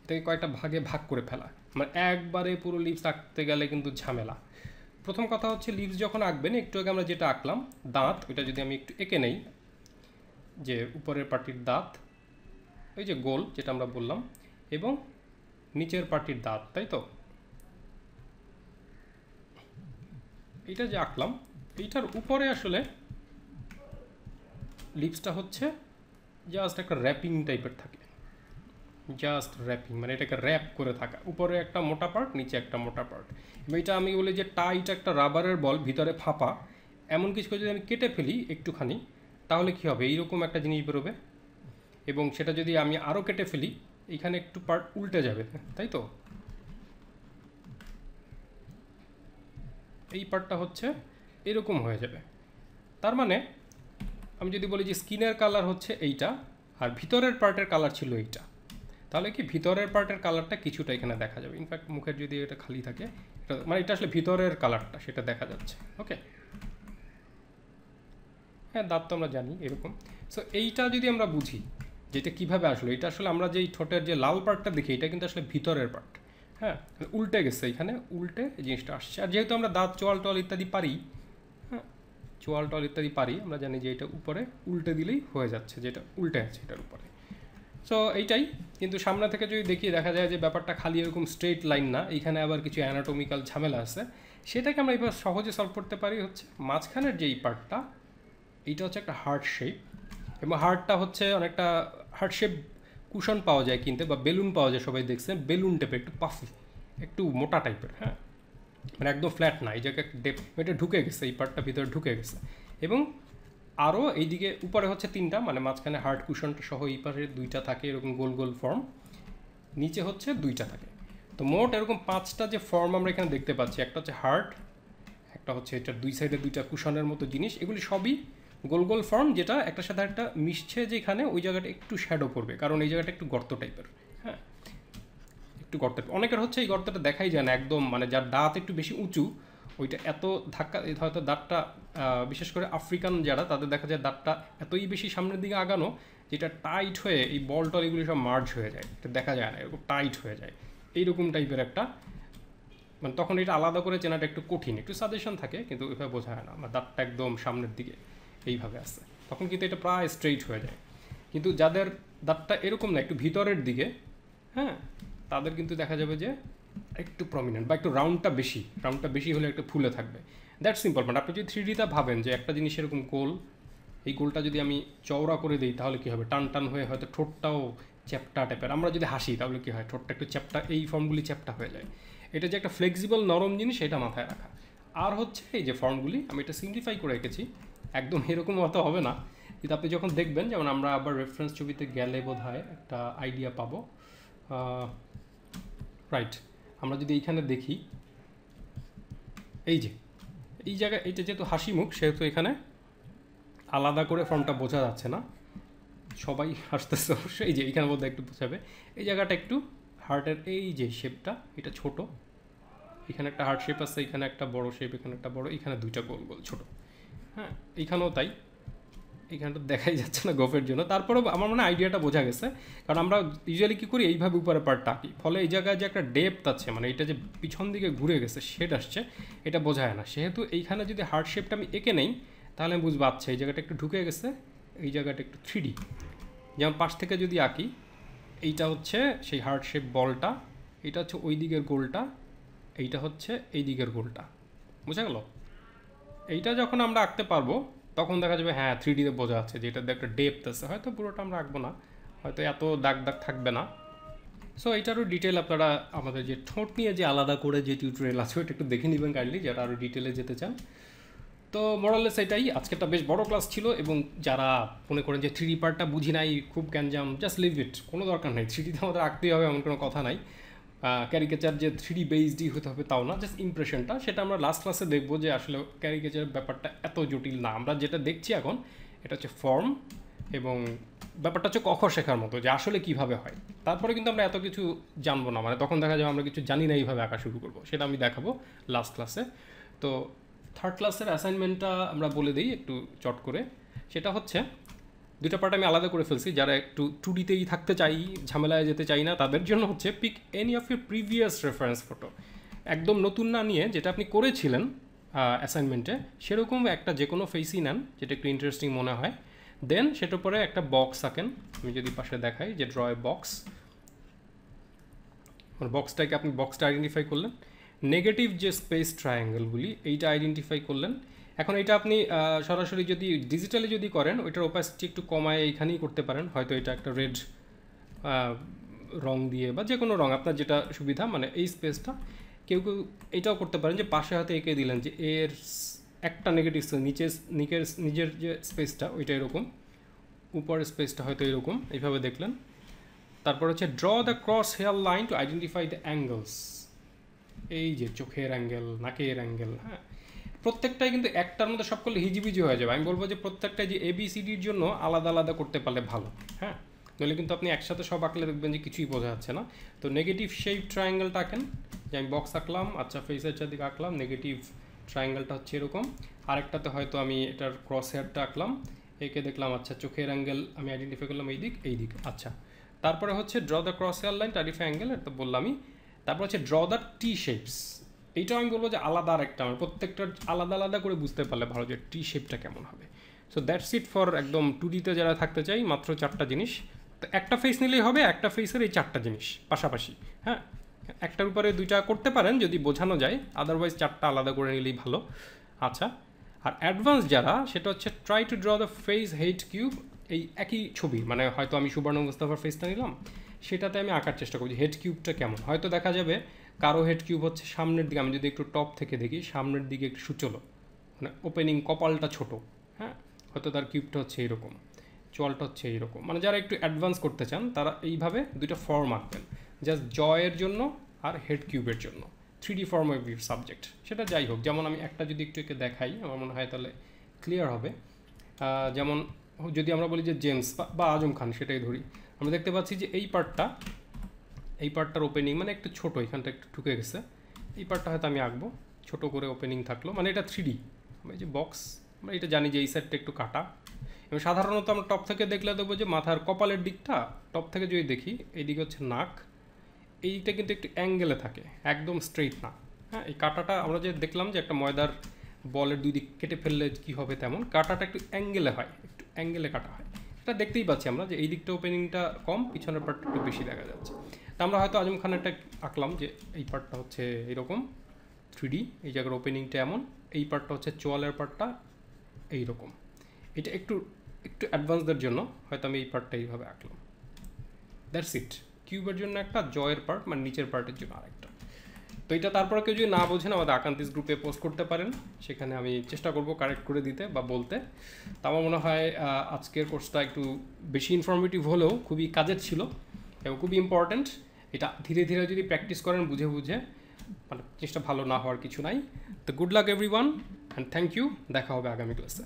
[SPEAKER 1] এটাকে কয়েকটা ভাগে ভাগ করে ফেলা, মানে একবারে পুরো লিপস আঁকতে গেলে কিন্তু ঝামেলা। প্রথম কথা হচ্ছে লিপস যখন আঁকবেন, একটু আগে আমরা যেটা আঁকলাম দাঁত, ওইটা যদি আমি একটু এঁকে নেই, যে উপরের পার্টির দাঁত ওই যে গোল যেটা আমরা বললাম, এবং নিচের পার্টির দাঁত, তাই তো, এইটা যে আঁকলাম, এইটার উপরে আসলে লিপসটা হচ্ছে জাস্ট একটা র্যাপিং টাইপের থাকে, জাস্ট র্যাপিং, মানে এটাকে র্যাপ করে থাকা, উপরে একটা মোটা পার্ট নিচে একটা মোটা পার্ট। এটা আমি বলি যে টাইট একটা রাবারের বল, ভিতরে ফাঁপা, এমন কিছু যদি আমি কেটে ফেলি একটুখানি, তাহলে কী হবে, এইরকম একটা জিনিস বেরোবে। এবং সেটা যদি আমি আরও কেটে ফেলি, এইখানে একটু পার্ট উল্টে যাবে, তাই তো, এই পার্টটা হচ্ছে এরকম হয়ে যাবে। তার মানে আমি যদি বলি যে স্কিনের কালার হচ্ছে এইটা, আর ভিতরের পার্টের কালার ছিল এইটা, তাহলে কি ভিতরের পার্টের কালারটা কিছুটা এখানে দেখা যাবে। ইনফ্যাক্ট মুখের যদি এটা খালি থাকে, এটা মানে এটা আসলে ভিতরের কালারটা সেটা দেখা যাচ্ছে। ওকে, হ্যাঁ, দাঁত তো আমরা জানি এরকম। সো এইটা যদি আমরা বুঝি যে এটা কীভাবে আসলো, এটা আসলে আমরা যেই ঠোঁটের যে লাল পার্টটা দেখি, এটা কিন্তু আসলে ভিতরের পার্ট, হ্যাঁ, উল্টে গেছে, এখানে উল্টে এই জিনিসটা আসছে। আর যেহেতু আমরা দাঁত চোয়াল টোয়াল ইত্যাদি পারি, হ্যাঁ, চোয়াল টোয়াল ইত্যাদি পারি, আমরা জানি যে এটা উপরে উল্টে দিলেই হয়ে যাচ্ছে, যেটা উল্টে আছে এটার উপরে। সো এইটাই, কিন্তু সামনে থেকে যদি দেখি দেখা যায় যে ব্যাপারটা খালি এরকম স্ট্রেট লাইন না, এইখানে আবার কিছু অ্যানাটমিক্যাল ঝামেলা আছে। সেটাকে আমরা এবার সহজে সলভ করতে পারি হচ্ছে মাঝখানের যেই পার্টটা, এইটা হচ্ছে একটা হার্ট শেপ, এবং হার্টটা হচ্ছে অনেকটা হার্ট শেপ কুশন পাওয়া যায় কিনতে, বা বেলুন পাওয়া যায়, সবাই দেখছেন বেলুন টাইপের, একটু পাফি, একটু মোটা টাইপের, হ্যাঁ, মানে একদম ফ্ল্যাট না, এই জায়গায় এটা ঢুকে গেছে, এই পার্টটা ভিতরে ঢুকে গেছে। এবং আরও এইদিকে উপরে হচ্ছে তিনটা, মানে মাঝখানে হার্ট কুশনটা সহ এই পাশে দুইটা থাকে এরকম গোল গোল ফর্ম, নিচে হচ্ছে দুইটা থাকে। তো মোট এরকম পাঁচটা যে ফর্ম আমরা এখানে দেখতে পাচ্ছি, একটা হচ্ছে হার্ট, একটা হচ্ছে এটার দুই সাইডে দুইটা কুশনের মতো জিনিস, এগুলি সবই গোল গোল ফর্ম, যেটা একটার সাথে একটা মিশছে, যেখানে ওই জায়গাটা একটু শ্যাডো পড়বে, কারণ এই জায়গাটা একটু গর্ত টাইপের, হ্যাঁ, একটু গর্ত। অনেকের হচ্ছে এই গর্তটা দেখাই যায় না একদম, মানে যার দাঁত একটু বেশি উঁচু, ওইটা এত ধাক্কা, হয়তো দাঁতটা বিশেষ করে আফ্রিকান যারা, তাদের দেখা যায় দাঁতটা এতই বেশি সামনের দিকে আগানো, যেটা টাইট হয়ে এই বল টল এগুলি সব মার্জ হয়ে যায়, এটা দেখা যায় না, এরকম টাইট হয়ে যায়, এইরকম টাইপের একটা, মানে তখন এটা আলাদা করে চেনাটা একটু কঠিন, একটু সাজেশন থাকে, কিন্তু ওইভাবে বোঝা হয় না। আমার দাঁতটা একদম সামনের দিকে এইভাবে আসে, তখন কিন্তু এটা প্রায় স্ট্রেইট হয়ে যায়। কিন্তু যাদের দাঁতটা এরকম না, একটু ভিতরের দিকে, হ্যাঁ, তাদের কিন্তু দেখা যাবে যে একটু প্রমিনেন্ট বা একটু রাউন্ডটা বেশি হলে একটু ফুলে থাকবে। That's simple. মানে আপনি যদি 3Dটা ভাবেন যে একটা জিনিস এরকম গোল, এই গোলটা যদি আমি চওড়া করে দিই তাহলে কী হবে, টান টান হয়ে হয়তো ঠোঁটটাও চ্যাপ্টা টাইপের। আমরা যদি হাসি তাহলে কী হয়, ঠোঁটটা একটু চ্যাপ্টা, এই ফর্মগুলি চ্যাপ্টা হয়ে যায়। এটা যে একটা ফ্লেক্সিবল নরম জিনিস, এটা মাথায় রাখা। আর হচ্ছে এই যে ফর্মগুলি, আমি এটা সিম্পলিফাই করে রেখেছি, একদম এরকম অত হবে না, কিন্তু আপনি যখন দেখবেন, যেমন আমরা আবার রেফারেন্স ছবিতে গেলে বোধহয় একটা আইডিয়া পাবো। রাইট, আমরা যদি এইখানে দেখি, এই যে এই জায়গায়, এটা যেহেতু হাসি মুখ, সেহেতু এখানে আলাদা করে ফর্মটা বোঝা যাচ্ছে না, সবাই হাসতেছে অবশ্যই। এই যে এইখানে বোধহয় একটু বোঝাবে, এই জায়গাটা একটু হার্টের এই যে শেপটা, এটা ছোট, এখানে একটা হার্ট শেপ আছে, এখানে একটা বড় শেপ, এখানে একটা বড়, এখানে দুইটা গোল গোল ছোট। হ্যাঁ, এইখানেও তাই, এখানটা দেখাই যাচ্ছে না গোফের জন্য। তারপরেও আমার মনে হয় আইডিয়াটা বোঝা গেছে, কারণ আমরা ইউজুয়ালি কী করি এইভাবে উপরে পার্টটা আঁকি, ফলে এই জায়গায় যে একটা ডেপথ আছে, মানে এটা যে পিছন দিকে ঘুরে গেছে শেড আসছে, এটা বোঝায় না। সেহেতু এইখানে যদি হার্ট শেপটা আমি এঁকে নেই, তাহলে আমি বুঝবো আচ্ছা এই জায়গাটা একটু ঢুকে গেছে, এই জায়গাটা একটু 3D। যেমন পাশ থেকে যদি আঁকি, এইটা হচ্ছে সেই হার্ট শেপ বলটা, এটা হচ্ছে ওই দিকের গোলটা, এইটা হচ্ছে এই দিকের গোলটা, বোঝা গেল? এইটা যখন আমরা আঁকতে পারবো তখন দেখা যাবে হ্যাঁ 3Dতে বোঝা যাচ্ছে যে এটাতে একটা ডেপথ আছে। হয়তো পুরোটা আমরা আঁকবো না, হয়তো এত দাগ দাগ থাকবে না। সো এইটারও ডিটেল আপনারা আমাদের যে ঠোঁট নিয়ে যে আলাদা করে যে টিউটোরিয়াল আছে ওটা একটু দেখে নেবেন কাইন্ডলি, যারা আরও ডিটেলে যেতে চান। তো মোরালেস এটাই, আজকেরটা বেশ বড় ক্লাস ছিল, এবং যারা মনে করেন যে 3D পার্টটা বুঝি নাই, খুব গ্যাঞ্জাম, জাস্ট লিভ ইট, কোনো দরকার নেই। 3Dতে আমাদের আঁকতেই হবে এমন কোনো কথা নাই। ক্যারিকেচার যে 3D বেসডই হতে হবে তাও না, জাস্ট ইমপ্রেশনটা, সেটা আমরা লাস্ট ক্লাসে দেখবো যে আসলে ক্যারিকেচার ব্যাপারটা এত জটিল না। আমরা যেটা দেখছি এখন এটা হচ্ছে ফর্ম, এবং ব্যাপারটা হচ্ছে কখর শেখার মতো যে আসলে কীভাবে হয়। তারপরে কিন্তু আমরা এত কিছু জানবো না, মানে তখন দেখা যাবে আমরা কিছু জানি না এইভাবে আঁকা শুরু করবো, সেটা আমি দেখাবো লাস্ট ক্লাসে। তো থার্ড ক্লাসের অ্যাসাইনমেন্টটা আমরা বলে দিই একটু চট করে। সেটা হচ্ছে দুটো পার্ট আমি আলাদা করে ফেলছি, যারা একটু 2Dতেই থাকতে চাই, ঝামেলায় যেতে চাই না, তাদের জন্য হচ্ছে pick any of your previous reference photo. একদম নতুন না নিয়ে, যেটা আপনি করেছিলেন অ্যাসাইনমেন্টে সেরকম একটা যে কোনো ফেসই নেন যেটা একটু ইন্টারেস্টিং মনে হয়। দেন সেটার পরে একটা বক্স আঁকেন। আমি যদি পাশে দেখাই যে ড্র এ বক্স, বক্সটাকে আপনি বক্সটা আইডেন্টিফাই করলেন, নেগেটিভ যে স্পেস ট্রায়াঙ্গেলগুলি এইটা আইডেন্টিফাই করলেন। এখন এটা আপনি সরাসরি যদি ডিজিটালি যদি করেন, ওইটার ওপাসিটি একটু কমায় এইখানেই করতে পারেন, হয়তো এটা একটা রেড রং দিয়ে বা যে কোনো রং আপনার যেটা সুবিধা, মানে এই স্পেসটা। কেউ কেউ এটাও করতে পারেন যে পাশে হয়তো এঁকে দিলেন যে এর একটা নেগেটিভ নিজের যে স্পেসটা ওইটা এরকম, উপরের স্পেসটা হয়তো এরকম, এইভাবে দেখলেন। তারপর হচ্ছে draw the crosshair line to identify the angles. এই যে চোখের অ্যাঙ্গেল, নাকের অ্যাঙ্গেল, হ্যাঁ, প্রত্যেকটাই কিন্তু একটার মধ্যে সব করলে হিজিবিজি হয়ে যাবে। আমি বলবো যে প্রত্যেকটাই যে ABCDর জন্য আলাদা আলাদা করতে পারলে ভালো, হ্যাঁ, নইলে কিন্তু আপনি একসাথে সব আঁকলে দেখবেন যে কিছুই বোঝা যাচ্ছে না। তো নেগেটিভ শেপ ট্রায়াঙ্গেলটা আঁকেন, যে আমি বক্স আঁকলাম, আচ্ছা ফেসের চারদিকে আঁকলাম, নেগেটিভ ট্রায়াঙ্গেলটা হচ্ছে এরকম। আরেকটাতে হয়তো আমি এটার ক্রস হেয়ারটা আঁকলাম, একে দেখলাম আচ্ছা চোখের অ্যাঙ্গেল আমি আইডেন্টিফাই করলাম এই দিক, আচ্ছা। তারপরে হচ্ছে draw the crosshair line to identify angle, এটা তো বললামই। তারপর হচ্ছে ড্র দ্য টি শেপস, এইটাও আমি বলবো যে আলাদা আরেকটা, আমার প্রত্যেকটা আলাদা আলাদা করে বুঝতে পারলে ভালো যে টি শেপটা কেমন হবে। সো দ্যাটস ইট ফর একদম 2Dতে যারা থাকতে চাই, মাত্র 4টা জিনিস। তো একটা ফেস নিলেই হবে, একটা ফেসের এই 4টা জিনিস পাশাপাশি, হ্যাঁ, একটার উপরে 2টা করতে পারেন যদি বোঝানো যায়, আদারওয়াইজ 4টা আলাদা করে নিলেই ভালো। আচ্ছা, আর অ্যাডভান্স যারা, সেটা হচ্ছে try to draw the face head cube, এই একই ছবি, মানে হয়তো আমি সুবর্ণ মুস্তাফার ফেসটা নিলাম, সেটাতে আমি আঁকার চেষ্টা করছি হেড কিউবটা কেমন। হয়তো দেখা যাবে কারো হেড কিউব হচ্ছে সামনের দিকে, আমি যদি একটু টপ থেকে দেখি সামনের দিকে একটু সুচলো, মানে ওপেনিং, কপালটা ছোট, হ্যাঁ, হয়তো তার কিউবটা হচ্ছে এইরকম, চলটা হচ্ছে এইরকম। মানে যারা একটু অ্যাডভান্স করতে চান তারা এইভাবে দুইটা ফর্ম আঁকবেন, জাস্ট জয়ের জন্য আর হেড কিউবের জন্য, 3D form of your subject. সেটা যাই হোক, যেমন আমি একটা যদি একটু একে দেখাই আমার মনে হয় তাহলে ক্লিয়ার হবে। যেমন যদি আমরা বলি যে জেমস বা আজম খান, সেটাই ধরি, আমরা দেখতে পাচ্ছি যে এই পার্টটার ওপেনিং মানে একটু ছোটো, এখানটা একটু ঢুকে গেছে, এই পার্টটা হয়তো আমি আঁকবো ছোটো করে, ওপেনিং থাকলো, মানে এটা 3D। এই যে বক্স, আমরা এটা জানি যে এই সাইডটা একটু কাটা, এবং সাধারণত আমরা টপ থেকে দেখলে দেখবো যে মাথার কপালের দিকটা টপ থেকে যদি দেখি, এইদিকে হচ্ছে নাক, এইটা কিন্তু একটু অ্যাঙ্গেলে থাকে, একদম স্ট্রেইট না, হ্যাঁ। এই কাটাটা আমরা যে দেখলাম যে একটা ময়দার বলের দুই দিক কেটে ফেললে কী হবে, তেমন কাটাটা একটু অ্যাঙ্গেলে হয়, একটু অ্যাঙ্গেলে কাটা হয়। এটা দেখতেই পাচ্ছি আমরা যে এই দিকটা ওপেনিংটা কম, পিছনের পার্টটা একটু বেশি দেখা যাচ্ছে। তা আমরা হয়তো আজম খানেরটা আঁকলাম যে এই পার্টটা হচ্ছে এরকম 3D, এই জায়গার ওপেনিংটা এমন, এই পার্টটা হচ্ছে চোয়ালের পার্টটা এইরকম। এটা একটু অ্যাডভান্সদের জন্য হয়তো আমি এই পার্টটা এইভাবে আঁকলাম। That's it. কিউবের জন্য একটা, জয়ের পার্ট মানে নিচের পার্টের জন্য আরেকটা। তো এটা তারপরে কেউ যদি না বোঝেন আমাদের আকান্তিস গ্রুপে পোস্ট করতে পারেন, সেখানে আমি চেষ্টা করব কারেক্ট করে দিতে বা বলতে। তা আমার মনে হয় আজকের কোর্সটা একটু বেশি ইনফরমেটিভ হলেও খুবই কাজের ছিল এবং খুবই ইম্পর্ট্যান্ট। এটা ধীরে ধীরে যদি প্র্যাকটিস করেন বুঝে মানে চেষ্টা ভালো না হওয়ার কিছু নাই। তো good luck everyone and thank you, দেখা হবে আগামী ক্লাসে।